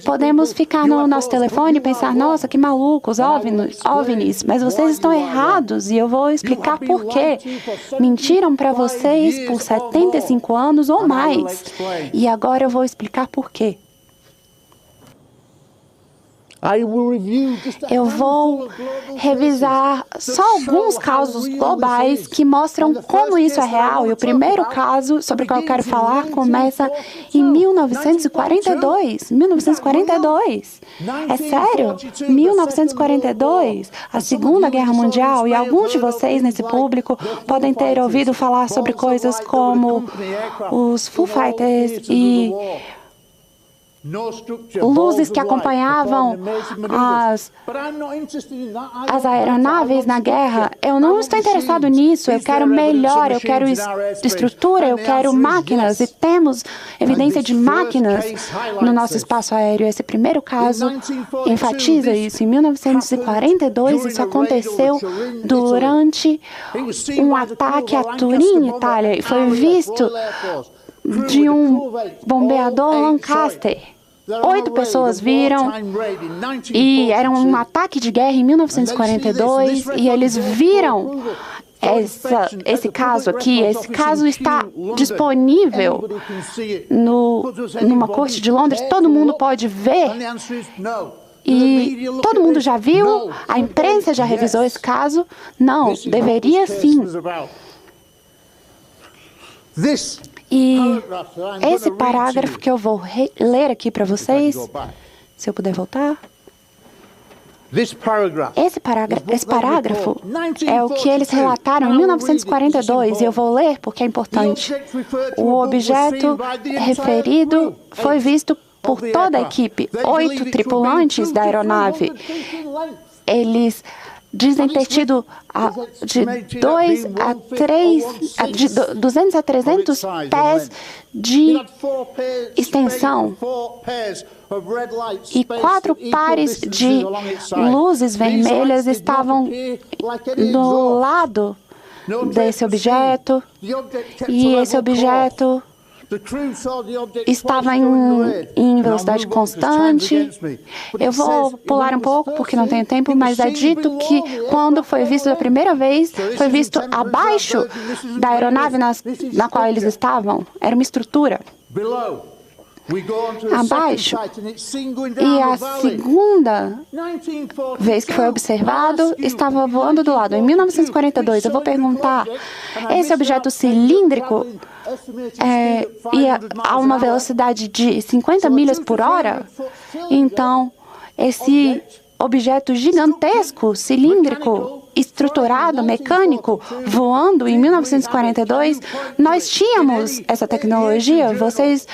Podemos ficar no nosso telefone e pensar, nossa, que malucos, OVNIs, mas vocês estão errados e eu vou explicar por quê. Mentiram para vocês por 75 anos ou mais. E agora eu vou explicar por quê. Eu vou revisar só alguns casos globais que mostram como isso é real. E o primeiro caso sobre o qual eu quero falar começa em 1942. 1942. É sério? 1942. A Segunda Guerra Mundial. E alguns de vocês nesse público podem ter ouvido falar sobre coisas como os Foo Fighters e luzes que acompanhavam as aeronaves na guerra. Eu não estou interessado nisso. Eu quero melhor, eu quero estrutura, eu quero máquinas. E temos evidência de máquinas no nosso espaço aéreo. Esse primeiro caso enfatiza isso. Em 1942, isso aconteceu durante um ataque a Turim, Itália. E foi visto de um bombeador Lancaster. 8 pessoas viram e era um ataque de guerra em 1942 e eles viram esse caso aqui. Esse caso está disponível numa corte de Londres, todo mundo pode ver. E todo mundo já viu? A imprensa já revisou esse caso? Não, deveria sim. E esse parágrafo que eu vou ler aqui para vocês, se eu puder voltar. Esse parágrafo é o que eles relataram em 1942, e eu vou ler porque é importante. O objeto referido foi visto por toda a equipe, 8 tripulantes da aeronave. Eles dizem ter tido de 200 a 300 pés de extensão e 4 pares de luzes vermelhas estavam do lado desse objeto, e esse objeto estava em velocidade constante. Eu vou pular um pouco porque não tenho tempo, mas é dito que quando foi visto da primeira vez, foi visto abaixo da aeronave na qual eles estavam. Era uma estrutura abaixo. E a segunda vez que foi observado, estava voando do lado. Em 1942, eu vou perguntar, esse objeto cilíndrico ia a uma velocidade de 50 milhas por hora? Então, esse objeto gigantesco, cilíndrico, estruturado, mecânico, voando em 1942, nós tínhamos essa tecnologia. Vocês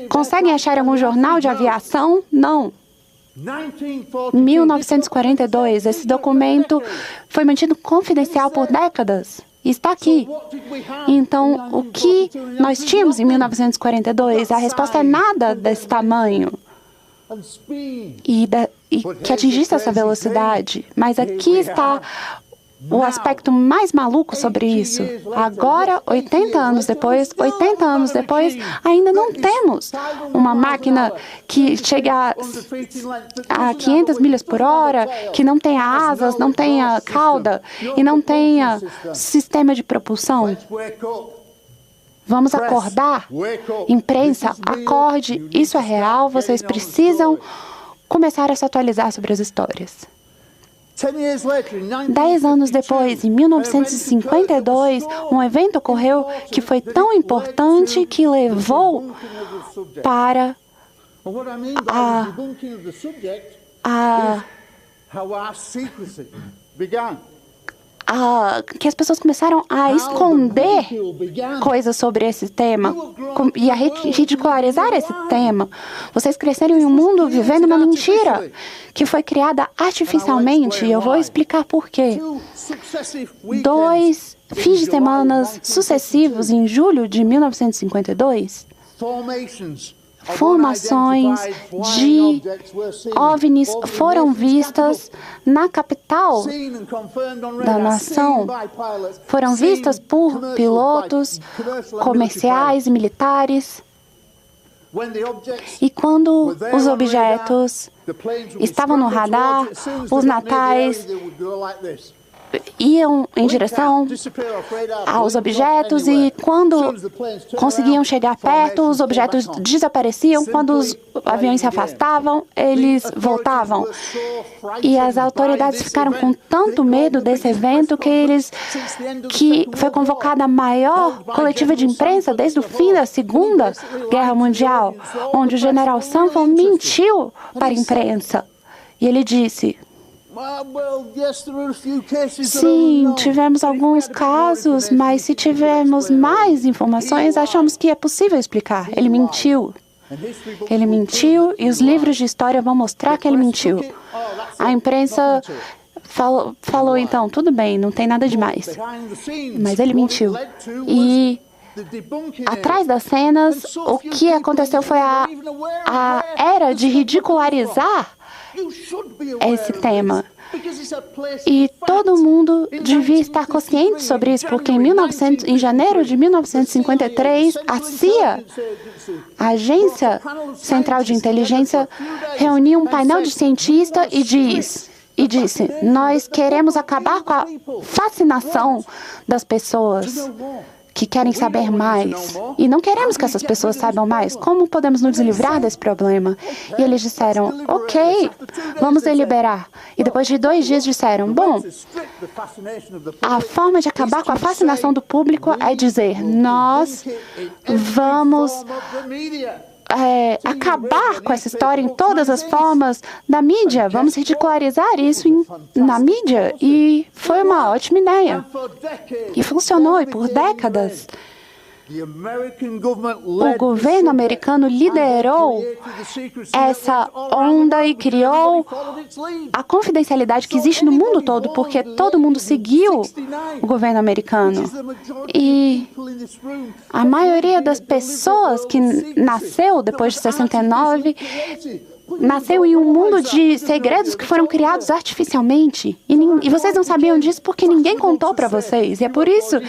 conseguem achar algum jornal de aviação? Não. 1942, esse documento foi mantido confidencial por décadas. Está aqui. Então, o que nós tínhamos em 1942? A resposta é nada desse tamanho. E que atingisse essa velocidade. Mas aqui está o aspecto mais maluco sobre isso. Agora, 80 anos depois, ainda não temos uma máquina que chega a 500 milhas por hora, que não tenha asas, não tenha cauda e não tenha sistema de propulsão. Vamos acordar? Imprensa, acorde, isso é real, vocês precisam começar a se atualizar sobre as histórias. 10 anos depois, em 1952, um evento ocorreu que foi tão importante que levou para que as pessoas começaram a esconder coisas sobre esse tema e a ridicularizar esse tema. Vocês cresceram em um mundo vivendo uma mentira que foi criada artificialmente, e eu vou explicar por quê. 2 fins de semana sucessivos, em julho de 1952, formações de OVNIs foram vistas na capital da nação. Foram vistas por pilotos comerciais e militares. E quando os objetos estavam no radar, os natais iam em direção aos objetos e quando conseguiam chegar perto, os objetos desapareciam. Quando os aviões se afastavam, eles voltavam. E as autoridades ficaram com tanto medo desse evento que foi convocada a maior coletiva de imprensa desde o fim da Segunda Guerra Mundial, onde o general Sample mentiu para a imprensa. E ele disse: sim, tivemos alguns casos, mas se tivermos mais informações, achamos que é possível explicar. Ele mentiu. Ele mentiu e os livros de história vão mostrar que ele mentiu. A imprensa falou então, tudo bem, não tem nada demais. Mas ele mentiu. E atrás das cenas, o que aconteceu foi a era de ridicularizar esse tema. E todo mundo devia estar consciente sobre isso, porque em janeiro de 1953, a CIA, a Agência Central de Inteligência, reuniu um painel de cientistas e disse: nós queremos acabar com a fascinação das pessoas que querem saber mais. E não queremos que essas pessoas saibam mais. Como podemos nos livrar desse problema? E eles disseram: ok, vamos deliberar. E depois de 2 dias disseram: bom, a forma de acabar com a fascinação do público é dizer: nós vamos acabar com essa história em todas as formas da mídia. Vamos ridicularizar isso na mídia. E foi uma ótima ideia. E funcionou, e por décadas. O governo americano liderou essa onda e criou a confidencialidade que existe no mundo todo, porque todo mundo seguiu o governo americano. E a maioria das pessoas que nasceu depois de 69 nasceu em um mundo de segredos que foram criados artificialmente. E vocês não sabiam disso porque ninguém contou para vocês. E é por isso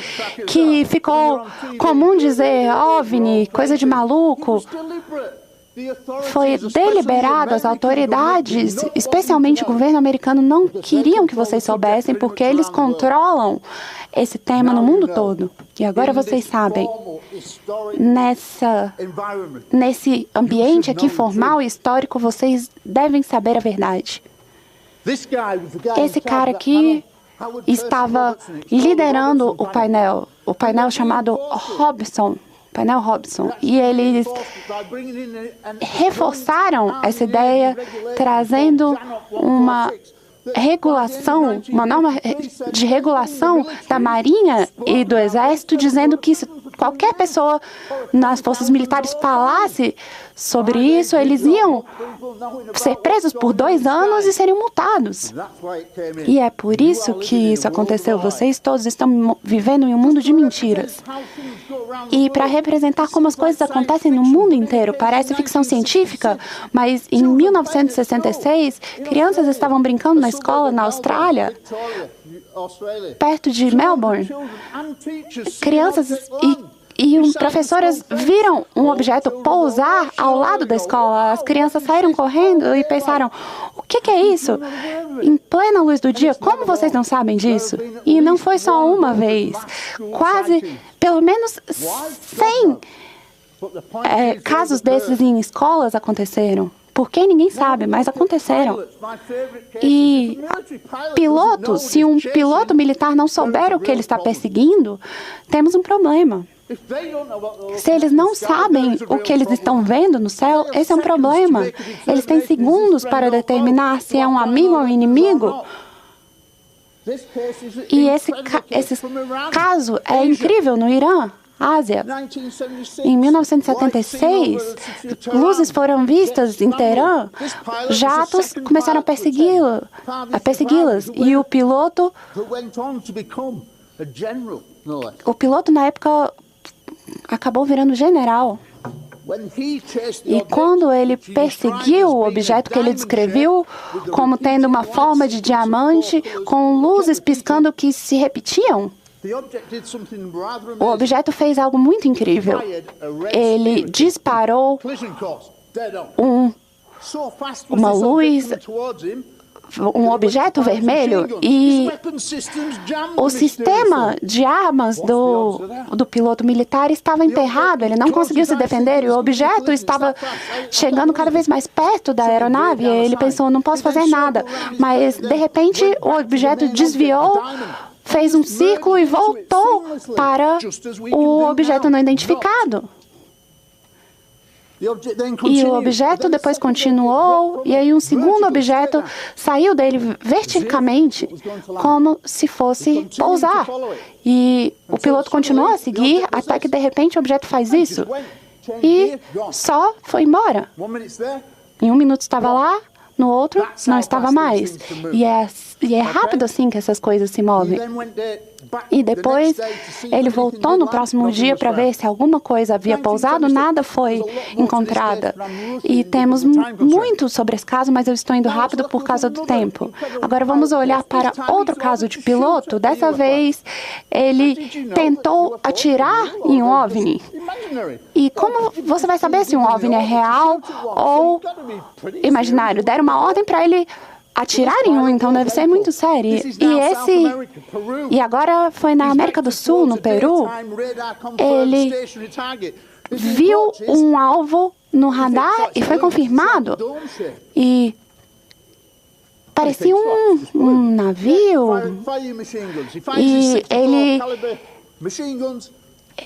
que ficou comum dizer OVNI, coisa de maluco. Foi deliberado, as autoridades, especialmente o governo americano, não queriam que vocês soubessem porque eles controlam esse tema no mundo todo. E agora vocês sabem, nesse ambiente aqui formal e histórico, vocês devem saber a verdade. Esse cara aqui estava liderando o painel chamado Painel Hobson, e eles reforçaram essa ideia, trazendo uma norma de regulação da Marinha e do Exército, dizendo que se qualquer pessoa nas forças militares falasse sobre isso, eles iam ser presos por 2 anos e seriam multados. E é por isso que isso aconteceu. Vocês todos estão vivendo em um mundo de mentiras. E para representar como as coisas acontecem no mundo inteiro, parece ficção científica, mas em 1966, crianças estavam brincando na escola na Austrália. perto de Melbourne, crianças e professoras viram um objeto pousar ao lado da escola. As crianças saíram correndo e pensaram, o que é isso? Em plena luz do dia, como vocês não sabem disso? E não foi só uma vez. Quase, pelo menos 100 casos desses em escolas aconteceram. Por que ninguém sabe, mas aconteceram. E pilotos, se um piloto militar não souber o que ele está perseguindo, temos um problema. Se eles não sabem o que eles estão vendo no céu, esse é um problema. Eles têm segundos para determinar se é um amigo ou um inimigo. E esse caso é incrível no Irã, Ásia. Em 1976, luzes foram vistas em Teherã, jatos começaram a persegui-las, e o piloto na época acabou virando general. E quando ele perseguiu o objeto que ele descreveu como tendo uma forma de diamante, com luzes piscando que se repetiam, o objeto fez algo muito incrível. Ele disparou uma luz, um objeto vermelho, e o sistema de armas do piloto militar estava emperrado, ele não conseguiu se defender, e o objeto estava chegando cada vez mais perto da aeronave, e ele pensou, não posso fazer nada. Mas, de repente, o objeto desviou, fez um círculo e voltou para o objeto não identificado. E o objeto depois continuou, e aí um segundo objeto saiu dele verticalmente, como se fosse pousar. E o piloto continuou a seguir, até que de repente o objeto faz isso, e só foi embora. Em um minuto estava lá, no outro não estava mais. E é rápido assim que essas coisas se movem. E depois ele voltou no próximo dia para ver se alguma coisa havia pousado, nada foi encontrada. E temos muito sobre esse caso, mas eu estou indo rápido por causa do tempo. Agora vamos olhar para outro caso de piloto. Dessa vez ele tentou atirar em um OVNI. E como você vai saber se um OVNI é real ou imaginário? Deram uma ordem para ele atirar em um, então deve ser muito sério. E agora foi na América do Sul, no Peru, ele viu um alvo no radar e foi confirmado. E parecia um navio. E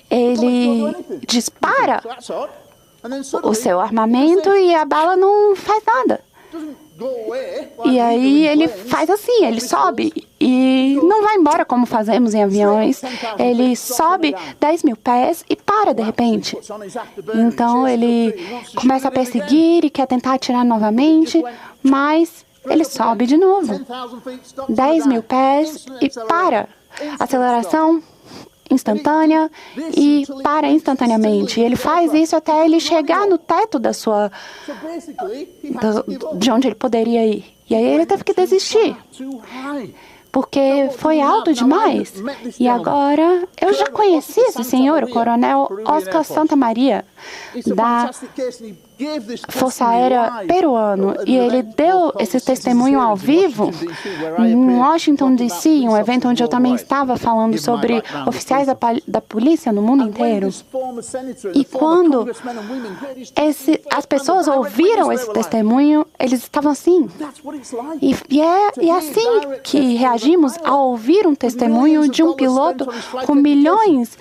ele dispara o seu armamento e a bala não faz nada. E aí ele faz assim, ele sobe e não vai embora como fazemos em aviões. Ele sobe 10 mil pés e para de repente. Então ele começa a perseguir e quer tentar atirar novamente, mas ele sobe de novo. 10 mil pés e para. Aceleração instantânea e para instantaneamente. Ele faz isso até ele chegar no teto de onde ele poderia ir. E aí ele teve que desistir, porque foi alto demais. E agora, eu já conheci esse senhor, o coronel Oscar Santamaria, da Força Aérea Peruano, e ele deu esse testemunho ao vivo em Washington, D.C., um evento onde eu também estava falando sobre oficiais da polícia no mundo inteiro. E quando as pessoas ouviram esse testemunho, eles estavam assim. E é assim que reagimos ao ouvir um testemunho de um piloto com milhões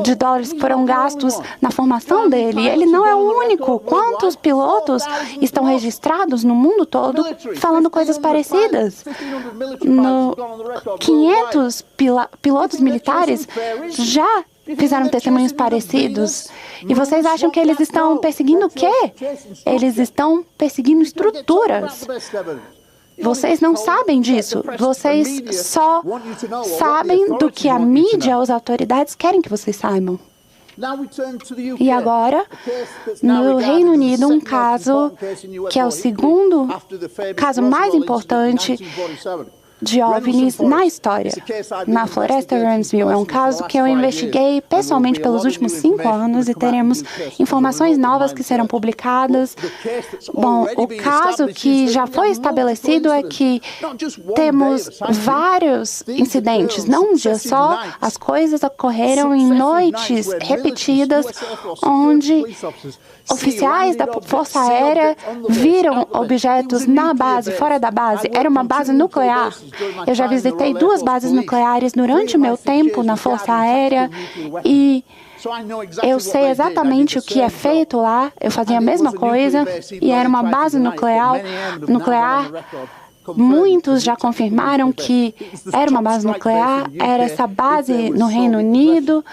de dólares que foram gastos na formação dele. Ele não é o único. Quantos pilotos estão registrados no mundo todo falando coisas parecidas? 500 pilotos militares já fizeram testemunhos parecidos. E vocês acham que eles estão perseguindo o quê? Eles estão perseguindo estruturas. Vocês não sabem disso. Vocês só sabem do que a mídia e as autoridades querem que vocês saibam. E agora, no Reino Unido, um caso que é o segundo caso mais importante de OVNIs na história. Na floresta Ramsville é um caso que eu investiguei pessoalmente pelos últimos 5 anos e teremos informações novas que serão publicadas. Bom, o caso que já foi estabelecido é que temos vários incidentes, não um dia só, as coisas ocorreram em noites repetidas, onde oficiais da Força Aérea viram objetos na base, fora da base. Era uma base nuclear. Eu já visitei 2 bases nucleares durante o meu tempo na Força Aérea e eu sei exatamente o que é feito lá. Eu fazia a mesma coisa e era uma base nuclear. Muitos já confirmaram que era uma base nuclear. Era essa base no Reino Unido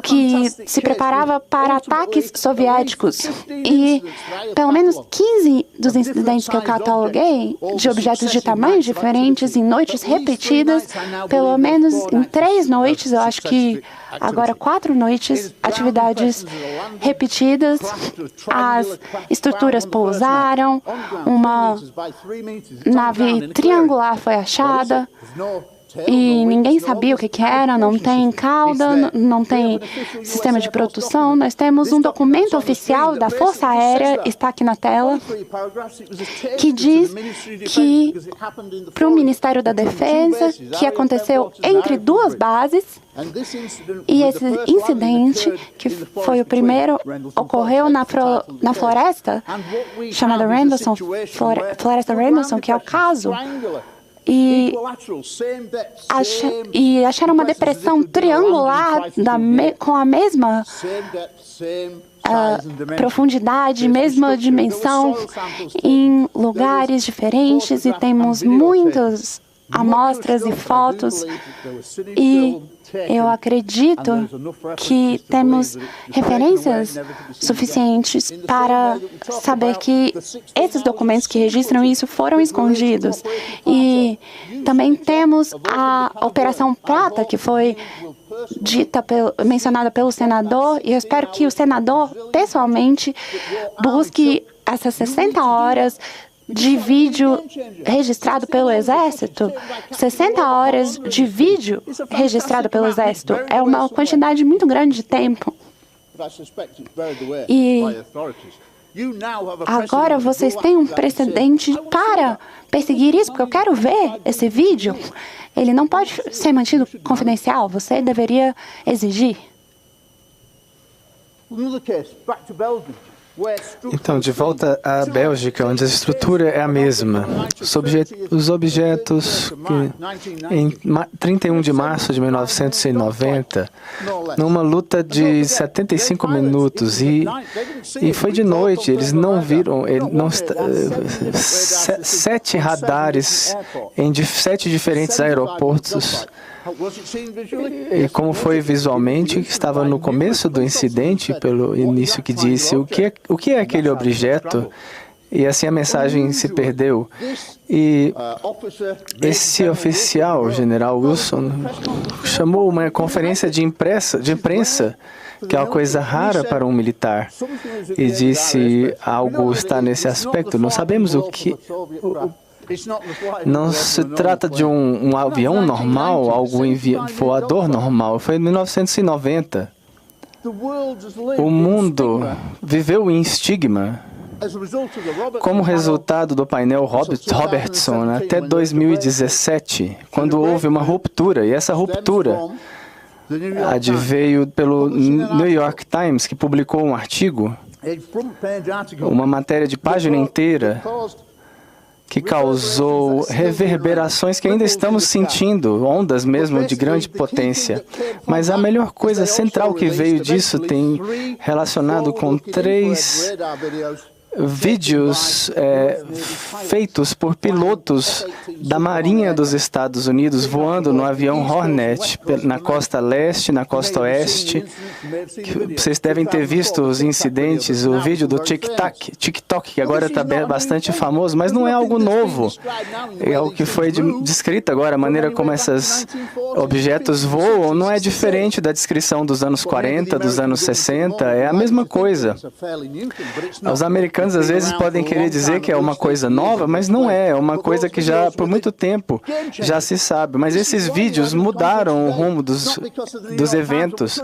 que se preparava para ataques soviéticos. E pelo menos 15 dos incidentes que eu cataloguei, de objetos de tamanhos diferentes, em noites repetidas, pelo menos em 3 noites, eu acho que agora 4 noites, atividades repetidas, as estruturas pousaram, uma nave triangular foi achada, e ninguém sabia o que era, não tem cauda, não tem sistema de produção. Nós temos um documento oficial da Força Aérea, está aqui na tela, que diz que para o Ministério da Defesa, que aconteceu entre 2 bases, e esse incidente, que foi o primeiro, ocorreu na floresta chamada Rendlesham, Floresta Rendlesham, que é o caso. E acharam uma depressão triangular com a mesma profundidade, mesma dimensão, em lugares diferentes, e temos muitas amostras e fotos, e eu acredito que temos referências suficientes para saber que esses documentos que registram isso foram escondidos. E também temos a Operação Prata, que foi mencionada pelo senador, e eu espero que o senador, pessoalmente, busque essas 60 horas de vídeo registrado pelo Exército. 60 horas de vídeo registrado pelo Exército é uma quantidade muito grande de tempo. E agora vocês têm um precedente para perseguir isso, porque eu quero ver esse vídeo. Ele não pode ser mantido confidencial, você deveria exigir. Então, de volta à Bélgica, onde a estrutura é a mesma. Os objetos que, em 31 de março de 1990, numa luta de 75 minutos, e foi de noite, eles não viram, 7 radares em 7 diferentes aeroportos. E como foi visualmente, estava no começo do incidente, pelo início que disse o que é aquele objeto, e assim a mensagem se perdeu. E esse oficial, o general Wilson, chamou uma conferência de imprensa, que é uma coisa rara para um militar, e disse: algo está nesse aspecto, não sabemos o que... Não se trata de um avião normal, algo voador normal. Foi em 1990. O mundo viveu em estigma como resultado do painel Robertson até 2017, quando houve uma ruptura. E essa ruptura adveio pelo New York Times, que publicou um artigo, uma matéria de página inteira, que causou reverberações que ainda estamos sentindo, ondas mesmo de grande potência. Mas a melhor coisa central que veio disso tem relacionado com 3 vídeos feitos por pilotos da Marinha dos Estados Unidos voando no avião Hornet na costa leste, na costa oeste. Vocês devem ter visto os incidentes, o vídeo do TikTok, que agora está bastante famoso, mas não é algo novo. É algo que foi descrito agora, a maneira como esses objetos voam não é diferente da descrição dos anos 40, dos anos 60, é a mesma coisa. Os americanos americanos às vezes podem querer dizer que é uma coisa nova, mas não é. É uma coisa que já por muito tempo já se sabe. Mas esses vídeos mudaram o rumo dos eventos,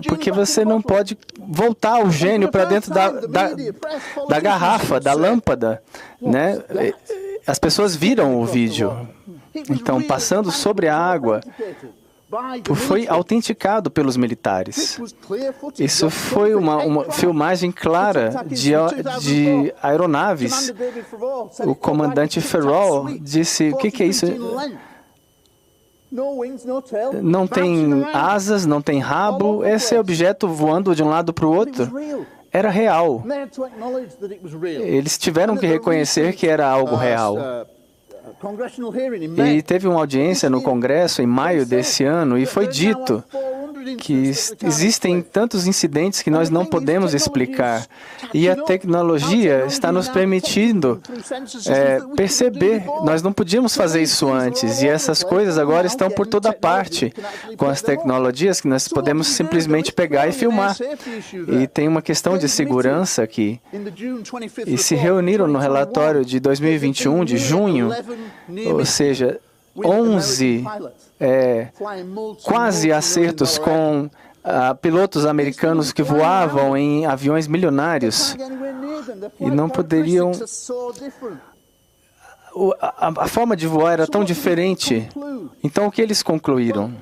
porque você não pode voltar o gênio para dentro da garrafa, da lâmpada, né? As pessoas viram o vídeo. Então, passando sobre a água, foi autenticado pelos militares. Isso foi uma filmagem clara de aeronaves. O comandante Farrell disse, o que é isso? Não tem asas, não tem rabo, esse objeto voando de um lado para o outro. Era real. Eles tiveram que reconhecer que era algo real. E teve uma audiência no Congresso em maio desse ano e foi dito que existem tantos incidentes que nós não podemos explicar. E a tecnologia está nos permitindo perceber. Nós não podíamos fazer isso antes. E essas coisas agora estão por toda parte com as tecnologias que nós podemos simplesmente pegar e filmar. E tem uma questão de segurança aqui. E se reuniram no relatório de 2021, de junho, ou seja, 11 quase acertos com pilotos americanos que voavam em aviões milionários e não poderiam... A forma de voar era tão diferente. Então, o que eles concluíram?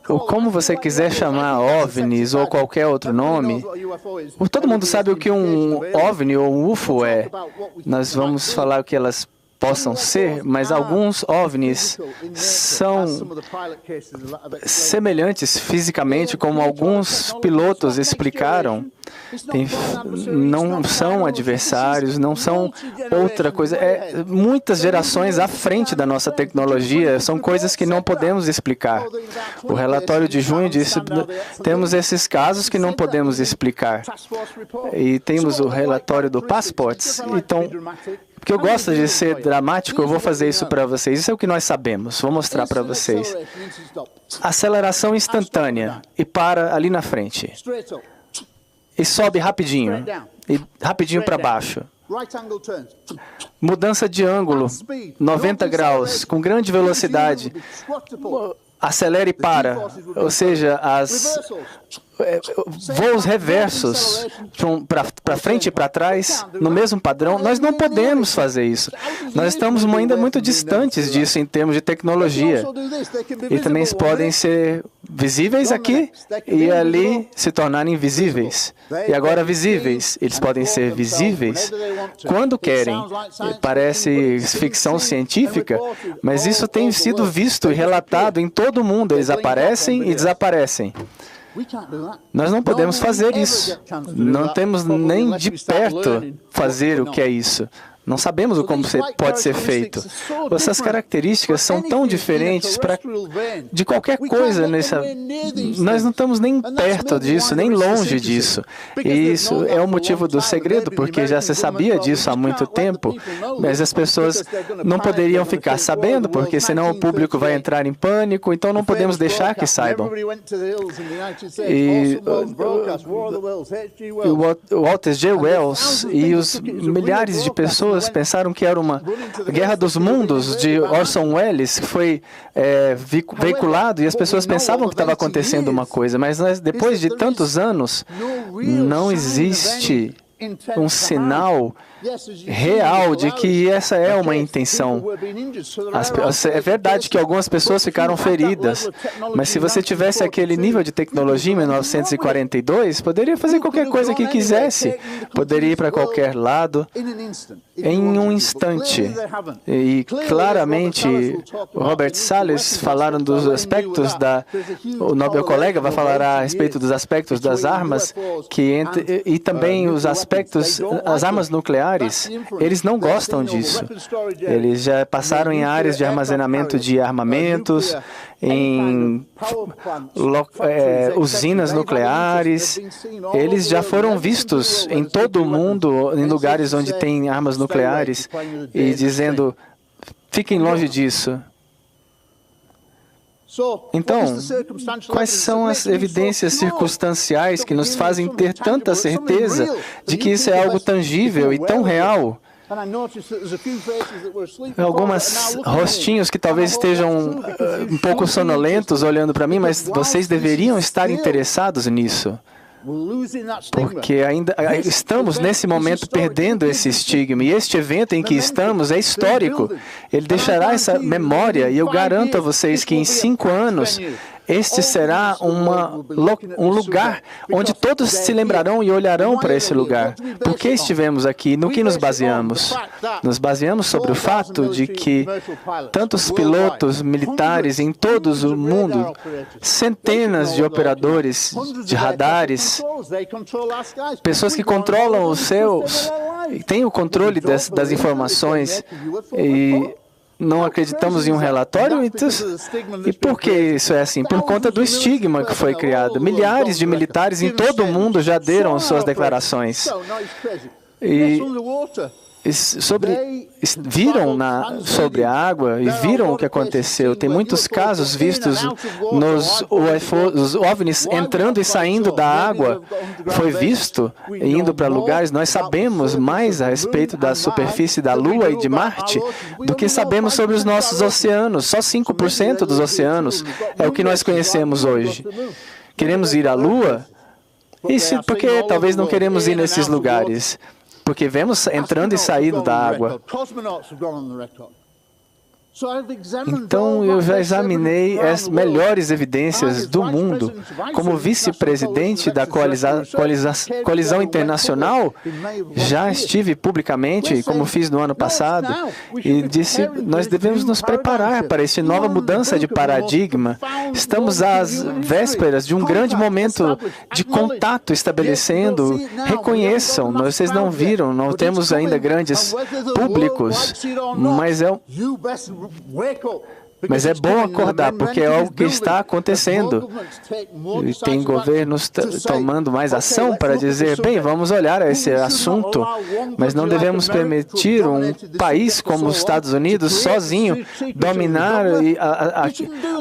Ou como você quiser chamar OVNIs ou qualquer outro nome, todo mundo sabe o que um OVNI ou um UFO é. Nós vamos falar o que elas possam ser, mas alguns OVNIs são semelhantes fisicamente, como alguns pilotos explicaram. Não são adversários, não são outra coisa. Muitas gerações à frente da nossa tecnologia, são coisas que não podemos explicar. O relatório de junho disse, temos esses casos que não podemos explicar. E temos o relatório do Passports. Então, porque eu gosto de ser dramático, eu vou fazer isso para vocês. Isso é o que nós sabemos. Vou mostrar para vocês. Aceleração instantânea e para ali na frente. E sobe rapidinho. E rapidinho para baixo. Mudança de ângulo, 90 graus, com grande velocidade. Acelera e para. Ou seja, voos reversos para frente e para trás, no mesmo padrão, nós não podemos fazer isso. Nós estamos ainda muito distantes disso em termos de tecnologia. E também podem ser visíveis aqui e ali se tornarem invisíveis. E agora visíveis. Eles podem ser visíveis quando querem. Parece ficção científica, mas isso tem sido visto e relatado em todo o mundo. Eles aparecem e desaparecem. Nós não podemos fazer isso. Não temos nem de perto fazer o que é isso. Não sabemos como pode ser feito. Essas características são tão diferentes de qualquer coisa nessa... Nós não estamos nem perto disso, nem longe disso. E isso é o motivo do segredo, porque já se sabia disso há muito tempo, mas as pessoas não poderiam ficar sabendo, porque senão o público vai entrar em pânico, então não podemos deixar que saibam. E o Walter J. Wells e os milhares de pessoas pensaram que era uma Guerra dos Mundos de Orson Welles, que foi veiculado, e as pessoas pensavam que estava acontecendo uma coisa, mas depois de tantos anos, não existe um sinal real de que essa é uma intenção. É verdade que algumas pessoas ficaram feridas, mas se você tivesse aquele nível de tecnologia em 1942, poderia fazer qualquer coisa que quisesse, poderia ir para qualquer lado em um instante. E claramente, o Robert Salles falaram dos aspectos o meu colega vai falar a respeito dos aspectos das armas e também os aspectos, as armas nucleares. Eles não gostam disso. Eles já passaram em áreas de armazenamento de armamentos, em usinas nucleares. Eles já foram vistos em todo o mundo, em lugares onde tem armas nucleares, e dizendo, fiquem longe disso. Então, quais são as evidências circunstanciais que nos fazem ter tanta certeza de que isso é algo tangível e tão real? Alguns rostinhos que talvez estejam um pouco sonolentos olhando para mim, mas vocês deveriam estar interessados nisso. Porque ainda estamos, nesse momento, perdendo esse estigma. E este evento em que estamos é histórico. Ele deixará essa memória, e eu garanto a vocês que em 5 anos, este será um lugar onde todos se lembrarão e olharão para esse lugar. Por que estivemos aqui? No que nos baseamos? Nos baseamos sobre o fato de que tantos pilotos militares em todo o mundo, centenas de operadores de radares, pessoas que controlam os seus, têm o controle das informações e não acreditamos em um relatório? Então, e por que isso é assim? Por conta do estigma que foi criado. Milhares de militares em todo o mundo já deram suas declarações. Viram sobre a água e viram o que aconteceu. Tem muitos casos vistos os OVNIs entrando e saindo da água. Foi visto indo para lugares. Nós sabemos mais a respeito da superfície da Lua e de Marte do que sabemos sobre os nossos oceanos. Só 5% dos oceanos é o que nós conhecemos hoje. Queremos ir à Lua? Por que talvez não queremos ir nesses lugares? Porque vemos entrando e saindo da água. Então, eu já examinei as melhores evidências do mundo. Como vice-presidente da Coalizão Internacional, já estive publicamente, como fiz no ano passado, e disse, nós devemos nos preparar para essa nova mudança de paradigma. Estamos às vésperas de um grande momento de contato estabelecendo. Reconheçam, vocês não viram, não temos ainda grandes públicos, mas é bom acordar, porque é algo que está acontecendo. E tem governos tomando mais ação para dizer, bem, vamos olhar esse assunto, mas não devemos permitir um país como os Estados Unidos sozinho dominar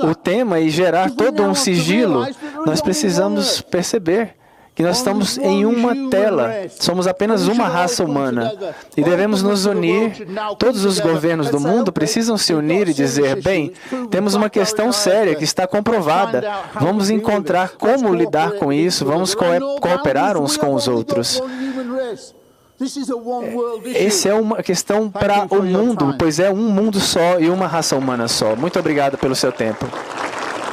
o tema e gerar todo um sigilo. Nós precisamos perceber que nós estamos em uma tela, somos apenas uma raça humana e devemos nos unir. Todos os governos do mundo precisam se unir e dizer, bem, temos uma questão séria que está comprovada, vamos encontrar como lidar com isso, vamos cooperar uns com os outros. Essa é uma questão para o mundo, pois é um mundo só e uma raça humana só. Muito obrigado pelo seu tempo.